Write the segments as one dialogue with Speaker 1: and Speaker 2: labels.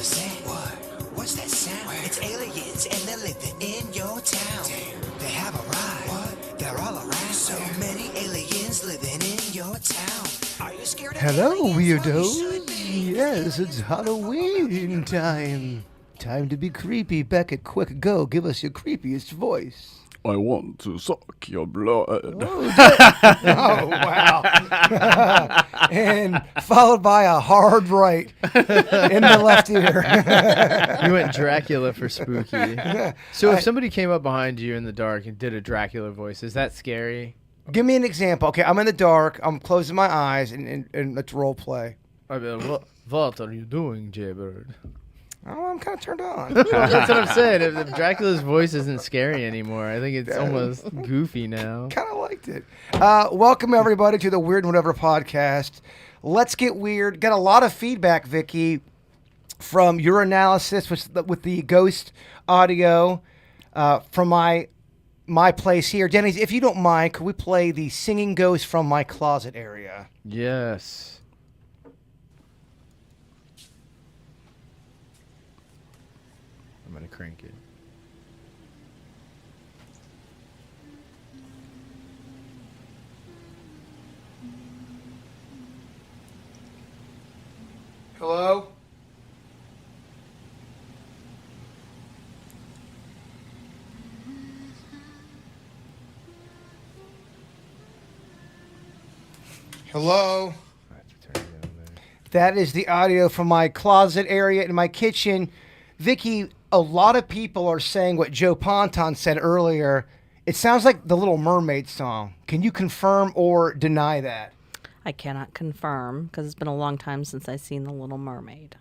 Speaker 1: understand. What? What's that sound? Where? It's aliens and they're living in your town. Damn. They have arrived. What? They're all around. So many aliens living in your town. Are you scared of
Speaker 2: Hello,
Speaker 1: aliens?
Speaker 2: weirdos. Yes, it's Halloween time. Time to be creepy. Beckett, quick, go. Give us your creepiest voice.
Speaker 3: I want to suck your blood.
Speaker 2: Oh, wow. And followed by a hard right in the left ear.
Speaker 4: You went Dracula for spooky. So if somebody came up behind you in the dark and did a Dracula voice, is that scary?
Speaker 2: Give me an example. Okay, I'm in the dark. I'm closing my eyes, and let's role play.
Speaker 4: I mean, what are you doing, Jaybird?
Speaker 2: Oh, I'm kind of turned on.
Speaker 4: That's what I'm saying. If Dracula's voice isn't scary anymore, I think it's almost goofy now.
Speaker 2: Kind of liked it. Welcome, everybody, to the Weird and Whatever podcast. Let's get weird. Got a lot of feedback, Vicky, from your analysis with the ghost audio from my place here. Denny, if you don't mind, could we play the singing ghost from my closet area?
Speaker 4: Yes. I'm going to crank it.
Speaker 2: Hello? Hello?
Speaker 4: I have to turn it down there.
Speaker 2: That is the audio from my closet area in my kitchen. Vicky, a lot of people are saying what Joe Ponton said earlier. It sounds like the Little Mermaid song. Can you confirm or deny that?
Speaker 5: I cannot confirm because it's been a long time since I've seen The Little Mermaid.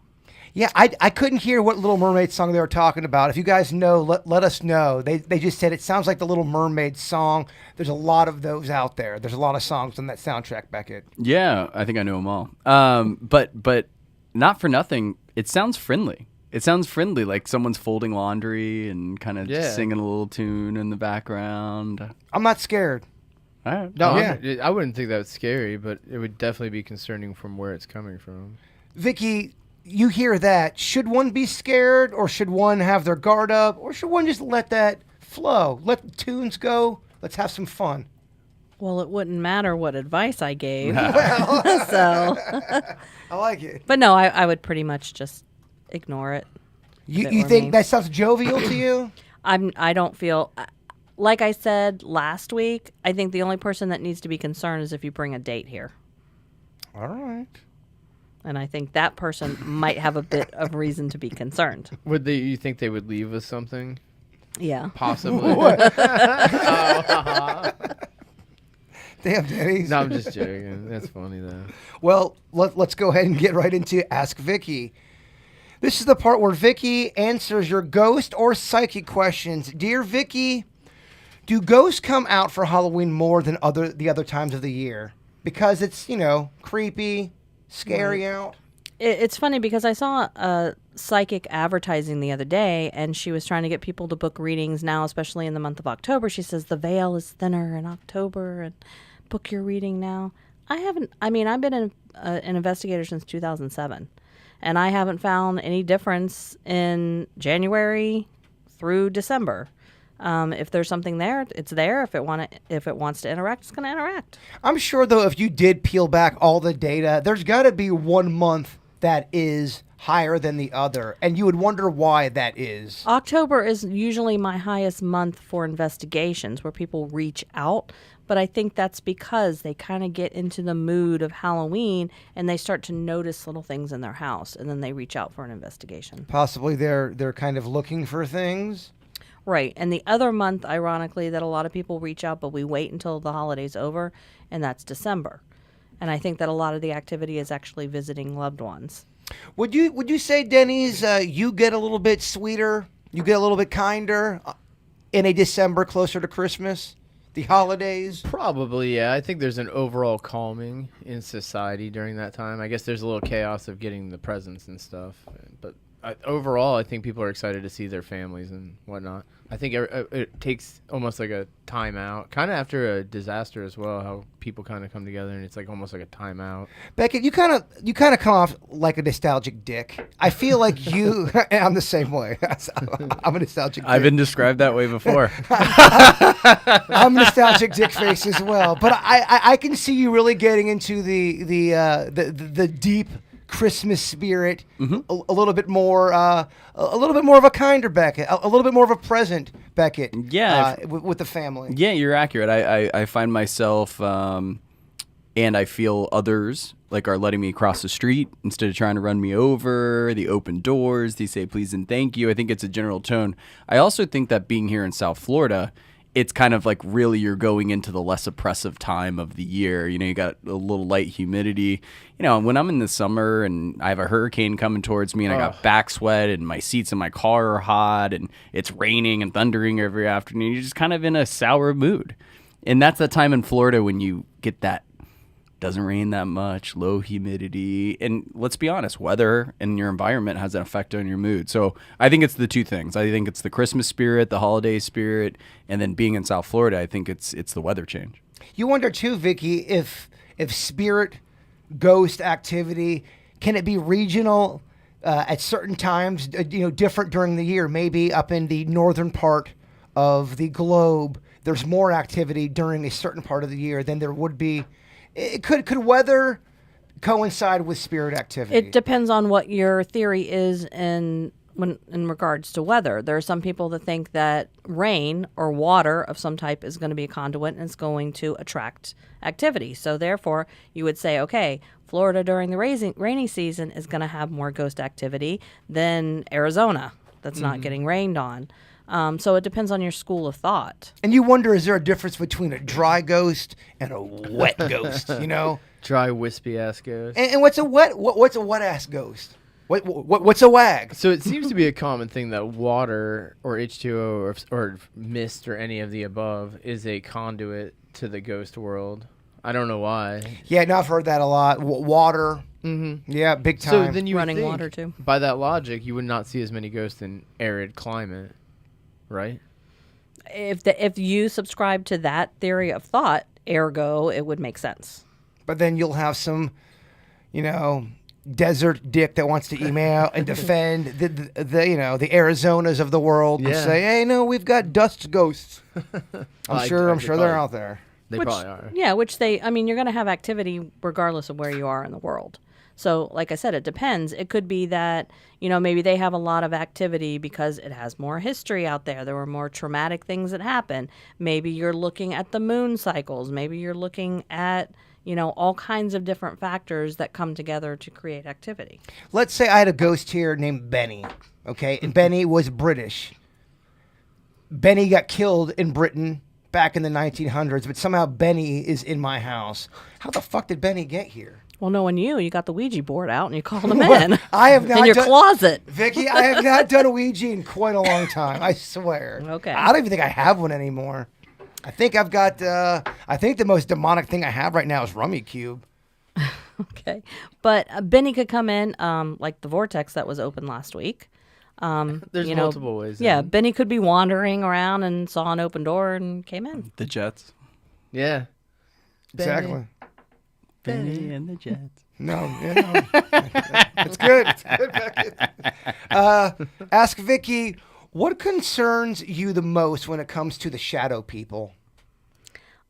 Speaker 2: Yeah, I couldn't hear what Little Mermaid song they were talking about. If you guys know, let us know. They just said it sounds like the Little Mermaid song. There's a lot of those out there. There's a lot of songs on that soundtrack, Beckett.
Speaker 3: Yeah, I think I know them all. But not for nothing, it sounds friendly. It sounds friendly, like someone's folding laundry and kind of singing a little tune in the background.
Speaker 2: I'm not scared.
Speaker 3: All right.
Speaker 4: No,
Speaker 2: Yeah.
Speaker 4: I wouldn't think that was scary, but it would definitely be concerning from where it's coming from.
Speaker 2: Vicky, you hear that. Should one be scared, or should one have their guard up, or should one just let that flow? Let the tunes go. Let's have some fun.
Speaker 5: Well, it wouldn't matter what advice I gave.
Speaker 2: Well,
Speaker 5: So,
Speaker 2: I like it.
Speaker 5: but no, I would pretty much just ignore it.
Speaker 2: You
Speaker 5: If it were
Speaker 2: think
Speaker 5: me.
Speaker 2: that sounds jovial to you?
Speaker 5: I don't feel like I said last week. I think the only person that needs to be concerned is if you bring a date here,
Speaker 2: All right.
Speaker 5: and I think that person might have a bit of reason to be concerned.
Speaker 4: Would they? You think they would leave with something?
Speaker 5: Yeah.
Speaker 4: Possibly.
Speaker 2: Damn, Denny.
Speaker 4: No, I'm just joking. That's funny though.
Speaker 2: Well, let's go ahead and get right into Ask Vicky. This is the part where Vicky answers your ghost or psychic questions. Dear Vicky, do ghosts come out for Halloween more than the other times of the year? Because it's, creepy, scary out.
Speaker 5: It's funny because I saw a psychic advertising the other day, and she was trying to get people to book readings now, especially in the month of October. She says the veil is thinner in October, and book your reading now. I've been an investigator since 2007, and I haven't found any difference in January through December. If there's something there, it's there. If it wants to interact, it's going to interact.
Speaker 2: I'm sure, though, if you did peel back all the data, there's got to be 1 month that is higher than the other, and you would wonder why that is.
Speaker 5: October is usually my highest month for investigations where people reach out, but I think that's because they kind of get into the mood of Halloween and they start to notice little things in their house, and then they reach out for an investigation.
Speaker 2: Possibly they're kind of looking for things.
Speaker 5: Right. And the other month, ironically, that a lot of people reach out, but we wait until the holiday's over, and that's December. And I think that a lot of the activity is actually visiting loved ones.
Speaker 2: Would you say, Denny's, you get a little bit sweeter, you get a little bit kinder in a December closer to Christmas, the holidays?
Speaker 4: Probably, yeah. I think there's an overall calming in society during that time. I guess there's a little chaos of getting the presents and stuff, but overall, I think people are excited to see their families and whatnot. I think it takes almost like a timeout, kind of after a disaster as well. How people kind of come together and it's like almost like a timeout.
Speaker 2: Beckett, you kind of come off like a nostalgic dick. I feel like you. I'm the same way. I'm a nostalgic dick.
Speaker 3: I've been described that way before.
Speaker 2: I'm a nostalgic dick face as well. But I can see you really getting into the deep Christmas spirit, a little bit more of a kinder Beckett, a little bit more of a present Beckett.
Speaker 3: Yeah,
Speaker 2: with the family.
Speaker 3: Yeah, you're accurate. I find myself, and I feel others like are letting me cross the street instead of trying to run me over. The open doors, they say please and thank you. I think it's a general tone. I also think that being here in South Florida, it's kind of like really you're going into the less oppressive time of the year. You know, you got a little light humidity. You know, when I'm in the summer and I have a hurricane coming towards me and I got back sweat and my seats in my car are hot and it's raining and thundering every afternoon, you're just kind of in a sour mood. And that's the time in Florida when you get that doesn't rain that much, low humidity, and let's be honest, weather and your environment has an effect on your mood. So I think it's the two things. I think it's the Christmas spirit, the holiday spirit, and then being in South Florida, I think it's the weather change.
Speaker 2: You wonder too, Vicky, if spirit ghost activity, can it be regional at certain times, different during the year? Maybe up in the northern part of the globe, there's more activity during a certain part of the year than there would be. Could weather coincide with spirit activity?
Speaker 5: It depends on what your theory is in regards to weather. There are some people that think that rain or water of some type is going to be a conduit and it's going to attract activity. So therefore, you would say, okay, Florida during the rainy season is going to have more ghost activity than Arizona that's not getting rained on. So it depends on your school of thought.
Speaker 2: And you wonder, is there a difference between a dry ghost and a wet ghost?
Speaker 4: Dry, wispy ass ghost.
Speaker 2: And what's a wet ass ghost? What's a wag?
Speaker 4: So it seems to be a common thing that water or H2O or mist or any of the above is a conduit to the ghost world. I don't know why.
Speaker 2: Yeah, no, I've heard that a lot. Water. Mm-hmm. Yeah, big time.
Speaker 4: So then you
Speaker 5: running
Speaker 4: would think,
Speaker 5: water too.
Speaker 4: By that logic, you would not see as many ghosts in arid climate. Right.
Speaker 5: If you subscribe to that theory of thought, ergo, it would make sense.
Speaker 2: But then you'll have some, desert dick that wants to email and defend the Arizonas of the world and say, hey, no, we've got dust ghosts. I'm sure they're out there.
Speaker 4: They probably are.
Speaker 5: Yeah, you're going to have activity regardless of where you are in the world. So, like I said, it depends. It could be that, maybe they have a lot of activity because it has more history out there. There were more traumatic things that happened. Maybe you're looking at the moon cycles. Maybe you're looking at, all kinds of different factors that come together to create activity.
Speaker 2: Let's say I had a ghost here named Benny, okay? And Benny was British. Benny got killed in Britain back in the 1900s, but somehow Benny is in my house. How the fuck did Benny get here?
Speaker 5: Well, knowing you got the Ouija board out and you called him in.
Speaker 2: I have not
Speaker 5: in your closet.
Speaker 2: Vicky, I have not done a Ouija in quite a long time. I swear.
Speaker 5: Okay.
Speaker 2: I don't even think I have one anymore. I think I've got. I think the most demonic thing I have right now is Rummy Cube.
Speaker 5: Okay, but Benny could come in, like the vortex that was open last week.
Speaker 4: There's multiple ways.
Speaker 5: Yeah, Benny could be wandering around and saw an open door and came in.
Speaker 3: The Jets.
Speaker 4: Yeah.
Speaker 2: Exactly.
Speaker 3: Benny and the Jets.
Speaker 2: No. It's good. It's good, Beckett. Ask Vicky, what concerns you the most when it comes to the shadow people?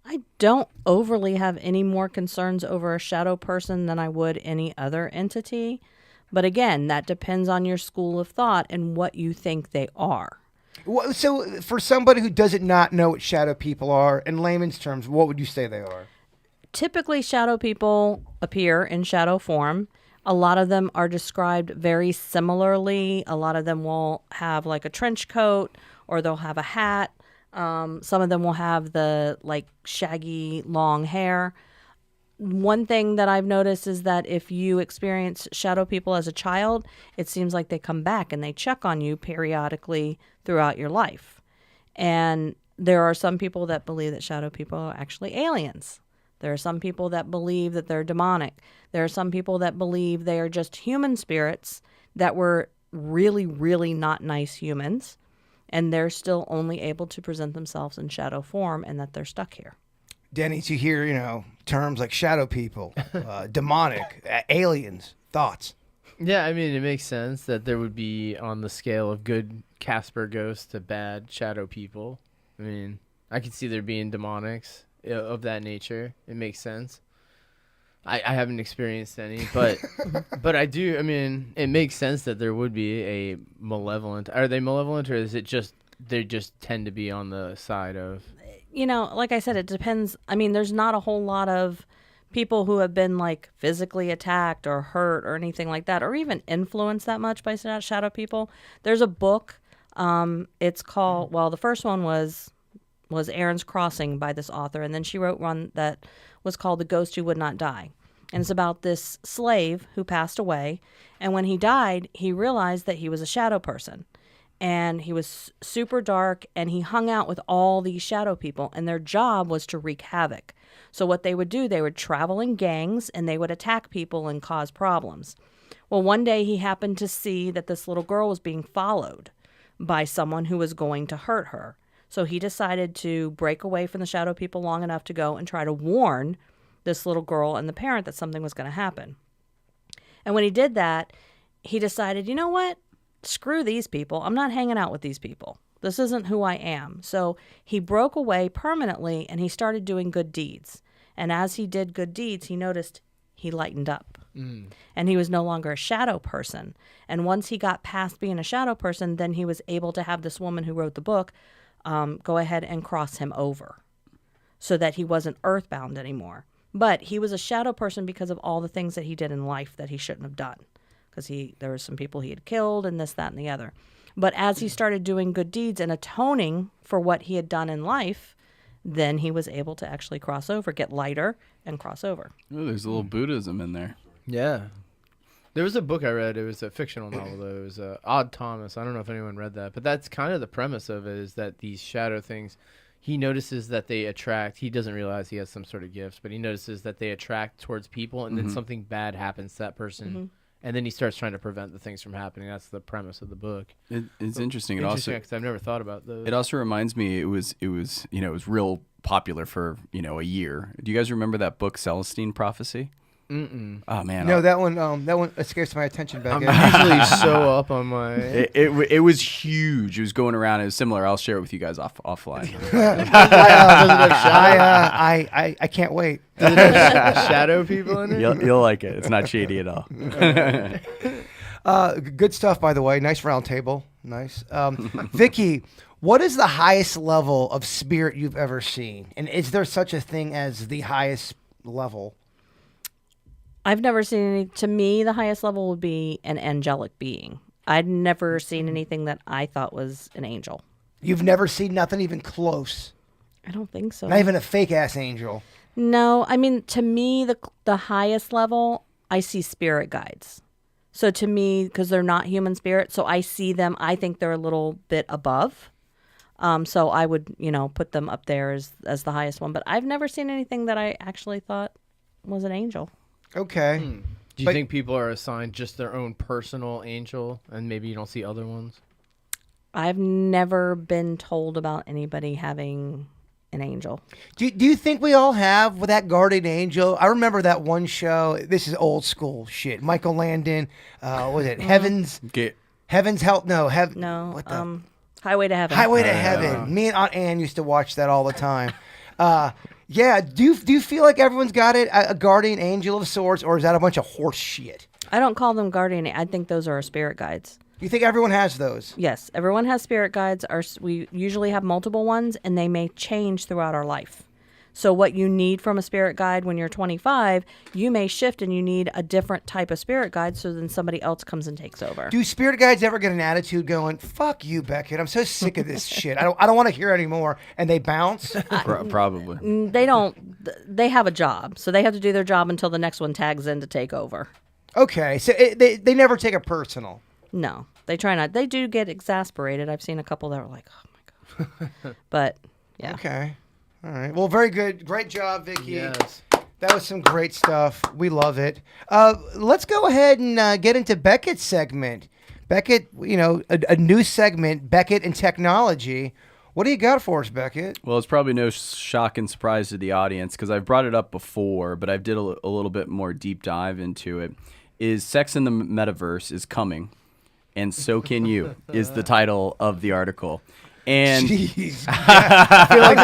Speaker 5: I don't overly have any more concerns over a shadow person than I would any other entity. But again, that depends on your school of thought and what you think they are.
Speaker 2: So for somebody who doesn't not know what shadow people are, in layman's terms, what would you say they are?
Speaker 5: Typically, shadow people appear in shadow form. A lot of them are described very similarly. A lot of them will have like a trench coat or they'll have a hat. Some of them will have the like shaggy long hair. One thing that I've noticed is that if you experience shadow people as a child, it seems like they come back and they check on you periodically throughout your life. And there are some people that believe that shadow people are actually aliens. There are some people that believe that they're demonic. There are some people that believe they are just human spirits that were really, really not nice humans, and they're still only able to present themselves in shadow form, and that they're stuck here.
Speaker 2: Denny, you hear, terms like shadow people, demonic, aliens, thoughts.
Speaker 4: Yeah, I mean, it makes sense that there would be on the scale of good Casper ghosts to bad shadow people. I mean, I could see there being demonics of that nature. It makes sense. I haven't experienced any, but but I do. I mean, it makes sense that there would be a malevolent. Are they malevolent, or is it just they just tend to be on the side of?
Speaker 5: Like I said, it depends. I mean, there's not a whole lot of people who have been like physically attacked or hurt or anything like that, or even influenced that much by shadow people. There's a book. It's called. Well, the first one was Aaron's Crossing by this author, and then she wrote one that was called The Ghost Who Would Not Die. And it's about this slave who passed away, and when he died, he realized that he was a shadow person. And he was super dark, and he hung out with all these shadow people, and their job was to wreak havoc. So what they would do, they would travel in gangs, and they would attack people and cause problems. Well, one day he happened to see that this little girl was being followed by someone who was going to hurt her. So he decided to break away from the shadow people long enough to go and try to warn this little girl and the parent that something was going to happen. And when he did that, he decided, you know what? Screw these people. I'm not hanging out with these people. This isn't who I am. So he broke away permanently, and he started doing good deeds. And as he did good deeds, he noticed he lightened up. And he was no longer a shadow person. And once he got past being a shadow person, then he was able to have this woman who wrote the book go ahead and cross him over so that he wasn't earthbound anymore. But he was a shadow person because of all the things that he did in life that he shouldn't have done. Because there were some people he had killed and this, that, and the other. But as he started doing good deeds and atoning for what he had done in life, then he was able to actually cross over, get lighter, and cross over.
Speaker 3: Oh, there's a little Buddhism in there.
Speaker 4: Yeah. There was a book I read. It was a fictional novel, though. It was Odd Thomas. I don't know if anyone read that. But that's kind of the premise of it, is that these shadow things, he notices that they attract. He doesn't realize he has some sort of gifts, but he notices that they attract towards people, and then something bad happens to that person. And then he starts trying to prevent the things from happening. That's the premise of the book.
Speaker 3: It's interesting.
Speaker 4: Interesting, because I've never thought about those.
Speaker 3: It also reminds me, it was real popular for, a year. Do you guys remember that book, Celestine Prophecy? Oh man,
Speaker 2: No, that one escapes my attention back.
Speaker 4: I'm usually so up on my.
Speaker 3: It was huge. It was going around. It was similar. I'll share it with you guys offline.
Speaker 2: I can't wait.
Speaker 4: Does it have shadow people in it?
Speaker 3: You'll like it. It's not shady at all.
Speaker 2: Good stuff, by the way. Nice round table. Nice. Vicky, what is the highest level of spirit you've ever seen? And is there such a thing as the highest level?
Speaker 5: I've never seen any. To me, the highest level would be an angelic being. I'd never seen anything that I thought was an angel.
Speaker 2: You've never seen nothing even close?
Speaker 5: I don't think so.
Speaker 2: Not even a fake-ass angel?
Speaker 5: No. I mean, to me, the highest level, I see spirit guides. So to me, because they're not human spirits, so I see them, I think they're a little bit above. So I would, put them up there as the highest one. But I've never seen anything that I actually thought was an angel.
Speaker 2: Okay.
Speaker 4: Do you think people are assigned just their own personal angel, and maybe you don't see other ones?
Speaker 5: I've never been told about anybody having an angel.
Speaker 2: Do you think we all have with that guardian angel? I remember that one show. This is old school shit. Michael Landon. Was it Heaven's Help? No.
Speaker 5: No.
Speaker 2: What the?
Speaker 5: Highway to Heaven.
Speaker 2: Highway to Heaven. Me and Aunt Ann used to watch that all the time. Yeah. Do you feel like everyone's got it, a guardian angel of sorts, or is that a bunch of horse shit?
Speaker 5: I don't call them guardian. I think those are our spirit guides.
Speaker 2: You think everyone has those?
Speaker 5: Yes, everyone has spirit guides. We usually have multiple ones, and they may change throughout our life. So what you need from a spirit guide when you're 25, you may shift and you need a different type of spirit guide, so then somebody else comes and takes over.
Speaker 2: Do spirit guides ever get an attitude going, fuck you, Beckett, I'm so sick of this shit. I don't want to hear anymore, and they bounce?
Speaker 3: Probably.
Speaker 5: They don't. They have a job, so they have to do their job until the next one tags in to take over.
Speaker 2: Okay, so they never take it personal.
Speaker 5: No, they try not. They do get exasperated. I've seen a couple that were like, oh my God. But, yeah.
Speaker 2: Okay. All right. Well, very good. Great job, Vicky.
Speaker 4: Yes.
Speaker 2: That was some great stuff. We love it. Let's go ahead and get into Beckett's segment. Beckett, a new segment, Beckett and technology. What do you got for us, Beckett?
Speaker 3: Well, it's probably no shock and surprise to the audience because I've brought it up before, but I've did a little bit more deep dive into it. Is sex in the metaverse is coming, and so can you, is the title of the article. And
Speaker 2: Jeez, I feel like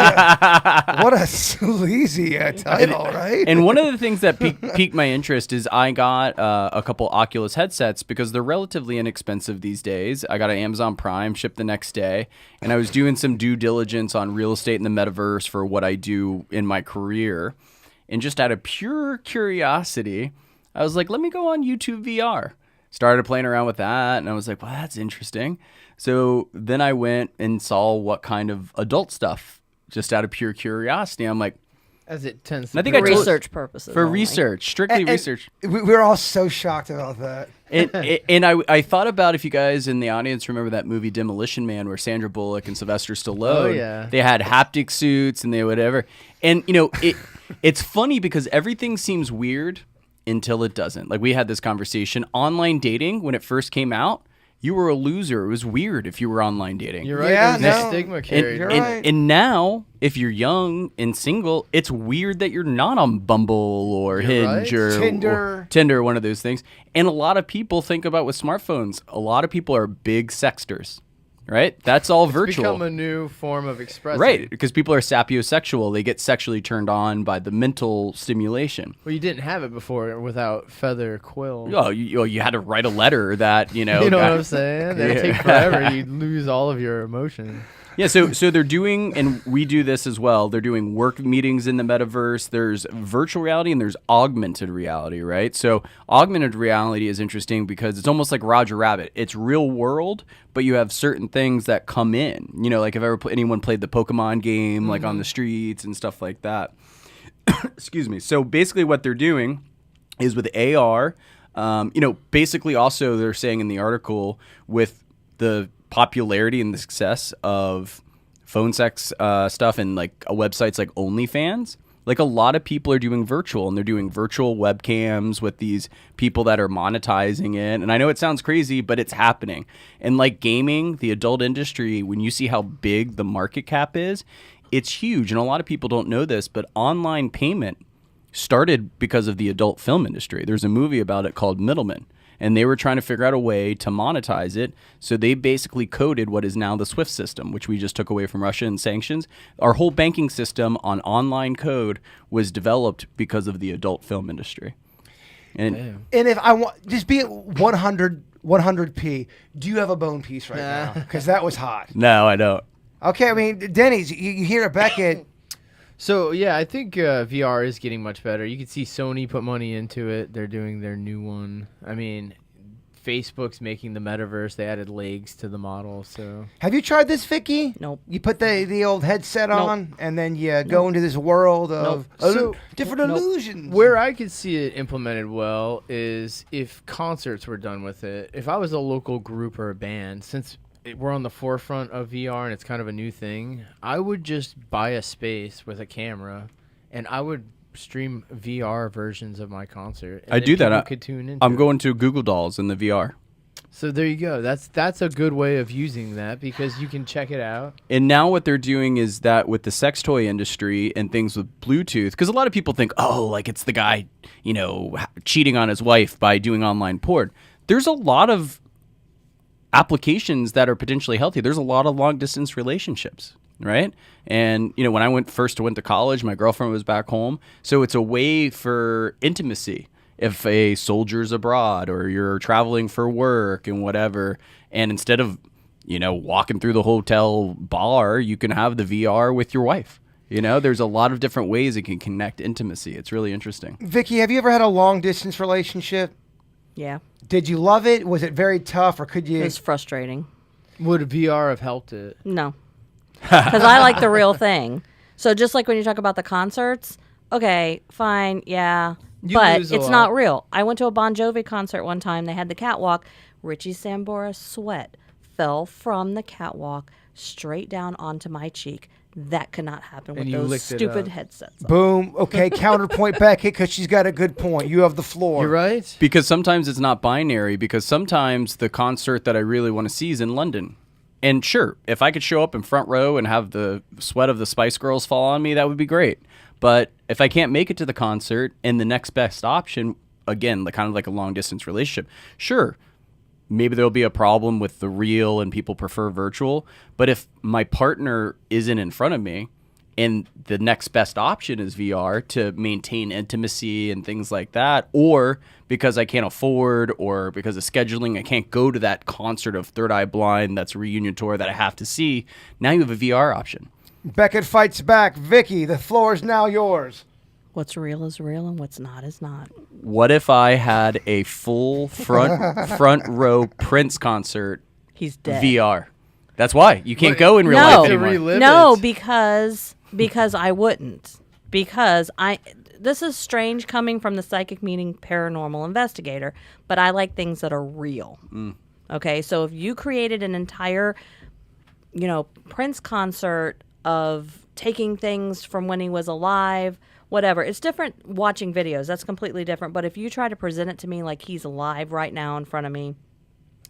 Speaker 2: what a sleazy title, right?
Speaker 3: And one of the things that piqued my interest is I got a couple Oculus headsets because they're relatively inexpensive these days. I got an Amazon Prime shipped the next day, and I was doing some due diligence on real estate in the metaverse for what I do in my career. And just out of pure curiosity, I was like, let me go on YouTube VR. Started playing around with that, and I was like, well, that's interesting. So then I went and saw what kind of adult stuff, just out of pure curiosity. I'm like,
Speaker 4: as it tends
Speaker 3: to
Speaker 4: be.
Speaker 3: For
Speaker 5: research purposes.
Speaker 3: For
Speaker 5: only.
Speaker 3: research, strictly research.
Speaker 2: We're all so shocked about that.
Speaker 3: And I thought about if you guys in the audience remember that movie Demolition Man where Sandra Bullock and Sylvester Stallone, they had haptic suits and they whatever. And, it's funny because everything seems weird until it doesn't. Like we had this conversation. Online dating, when it first came out, you were a loser. It was weird if you were online dating.
Speaker 4: You're right.
Speaker 2: Yeah,
Speaker 4: There's a stigma carried.
Speaker 3: And now, if you're young and single, it's weird that you're not on Bumble or Hinge or Tinder, one of those things. And a lot of people think about with smartphones, a lot of people are big sexters. Right? That's all virtual. It's
Speaker 4: become a new form of expression.
Speaker 3: Right, because people are sapiosexual. They get sexually turned on by the mental stimulation.
Speaker 4: Well, you didn't have it before without feather quill.
Speaker 3: Oh, you had to write a letter that,
Speaker 4: you know what I'm saying? That'd take forever. You'd lose all of your emotion.
Speaker 3: Yeah, so they're doing, and we do this as well, they're doing work meetings in the metaverse. There's virtual reality and there's augmented reality, right? So augmented reality is interesting because it's almost like Roger Rabbit. It's real world, but you have certain things that come in. Like if anyone played the Pokemon game, like on the streets and stuff like that. Excuse me. So basically what they're doing is with AR, basically also they're saying in the article with the popularity and the success of phone sex stuff and like websites like OnlyFans, like a lot of people are doing virtual and they're doing virtual webcams with these people that are monetizing it. And I know it sounds crazy, but it's happening. And like gaming, the adult industry, when you see how big the market cap is, it's huge. And a lot of people don't know this, but online payment started because of the adult film industry. There's a movie about it called Middleman. And they were trying to figure out a way to monetize it. So they basically coded what is now the SWIFT system, which we just took away from Russia and sanctions. Our whole banking system on online code was developed because of the adult film industry. And
Speaker 2: if I want, just be at 100p, do you have a bone piece right now? Because that was hot.
Speaker 3: No, I don't.
Speaker 2: Okay, I mean, Denny's, you hear it, Beckett.
Speaker 4: So, yeah, I think VR is getting much better. You can see Sony put money into it. They're doing their new one. I mean, Facebook's making the metaverse. They added legs to the model. So,
Speaker 2: have you tried this, Vicky?
Speaker 5: Nope.
Speaker 2: You put the old headset on, and then you go into this world of different illusions.
Speaker 4: Where I could see it implemented well is if concerts were done with it. If I was a local group or a band, since we're on the forefront of VR and it's kind of a new thing, I would just buy a space with a camera and I would stream VR versions of my concert. And
Speaker 3: I do that.
Speaker 4: Could tune into
Speaker 3: I'm going to Google Dolls in the VR.
Speaker 4: So there you go. That's a good way of using that because you can check it out.
Speaker 3: And now what they're doing is that with the sex toy industry and things with Bluetooth, because a lot of people think, oh, like it's the guy, cheating on his wife by doing online porn. There's a lot of applications that are potentially healthy. There's a lot of long distance relationships, right? And when I went to college, my girlfriend was back home, so it's a way for intimacy. If a soldier's abroad or you're traveling for work and whatever, and instead of walking through the hotel bar, you can have the VR with your wife. There's a lot of different ways it can connect intimacy. It's really interesting.
Speaker 2: Vicky, have you ever had a long distance relationship?
Speaker 5: Yeah.
Speaker 2: Did you love it? Was it very tough, or could you?
Speaker 5: It was frustrating.
Speaker 4: Would VR have helped it?
Speaker 5: No. Because I like the real thing. So just like when you talk about the concerts, okay, fine, yeah. But it's not real. I went to a Bon Jovi concert one time. They had the catwalk. Richie Sambora's sweat fell from the catwalk straight down onto my cheek. That could not happen with
Speaker 4: And you
Speaker 5: those
Speaker 4: licked it
Speaker 5: stupid
Speaker 4: up.
Speaker 5: headsets.
Speaker 2: Boom. Okay, counterpoint Beckett, because she's got a good point. You have the floor.
Speaker 4: You're right.
Speaker 3: Because sometimes it's not binary, because sometimes the concert that I really want to see is in London. And sure, if I could show up in front row and have the sweat of the Spice Girls fall on me, that would be great. But if I can't make it to the concert and the next best option, again, kind of like a long distance relationship, sure, maybe there'll be a problem with the real and people prefer virtual. But if my partner isn't in front of me and the next best option is VR to maintain intimacy and things like that, or because I can't afford or because of scheduling, I can't go to that concert of Third Eye Blind that's a reunion tour that I have to see, now you have a VR option.
Speaker 2: Beckett fights back. Vicky, the floor is now yours.
Speaker 5: What's real is real, and what's not is not.
Speaker 3: What if I had a full front row Prince concert
Speaker 5: He's dead.
Speaker 3: VR? That's why you can't go in real
Speaker 5: No.
Speaker 3: life
Speaker 4: To
Speaker 3: anymore.
Speaker 4: relive
Speaker 5: No,
Speaker 4: it.
Speaker 5: because I wouldn't. Because this is strange coming from the psychic meaning paranormal investigator, but I like things that are real. Okay, so if you created an entire, Prince concert of taking things from when he was alive, whatever. It's different watching videos. That's completely different. But if you try to present it to me like he's alive right now in front of me,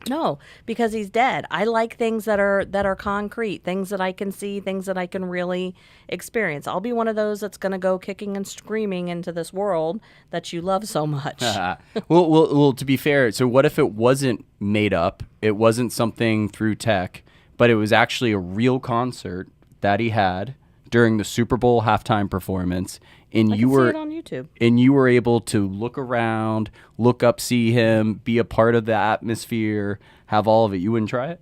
Speaker 5: no, because he's dead. I like things that are concrete, things that I can see, things that I can really experience. I'll be one of those that's going to go kicking and screaming into this world that you love so much.
Speaker 3: Well, to be fair, so what if it wasn't made up? It wasn't something through tech, but it was actually a real concert that he had during the Super Bowl halftime performance, and
Speaker 5: I
Speaker 3: you
Speaker 5: can
Speaker 3: were
Speaker 5: see it on YouTube.
Speaker 3: and you were able to look around, look up, see him, be a part of the atmosphere, have all of it. You wouldn't try it?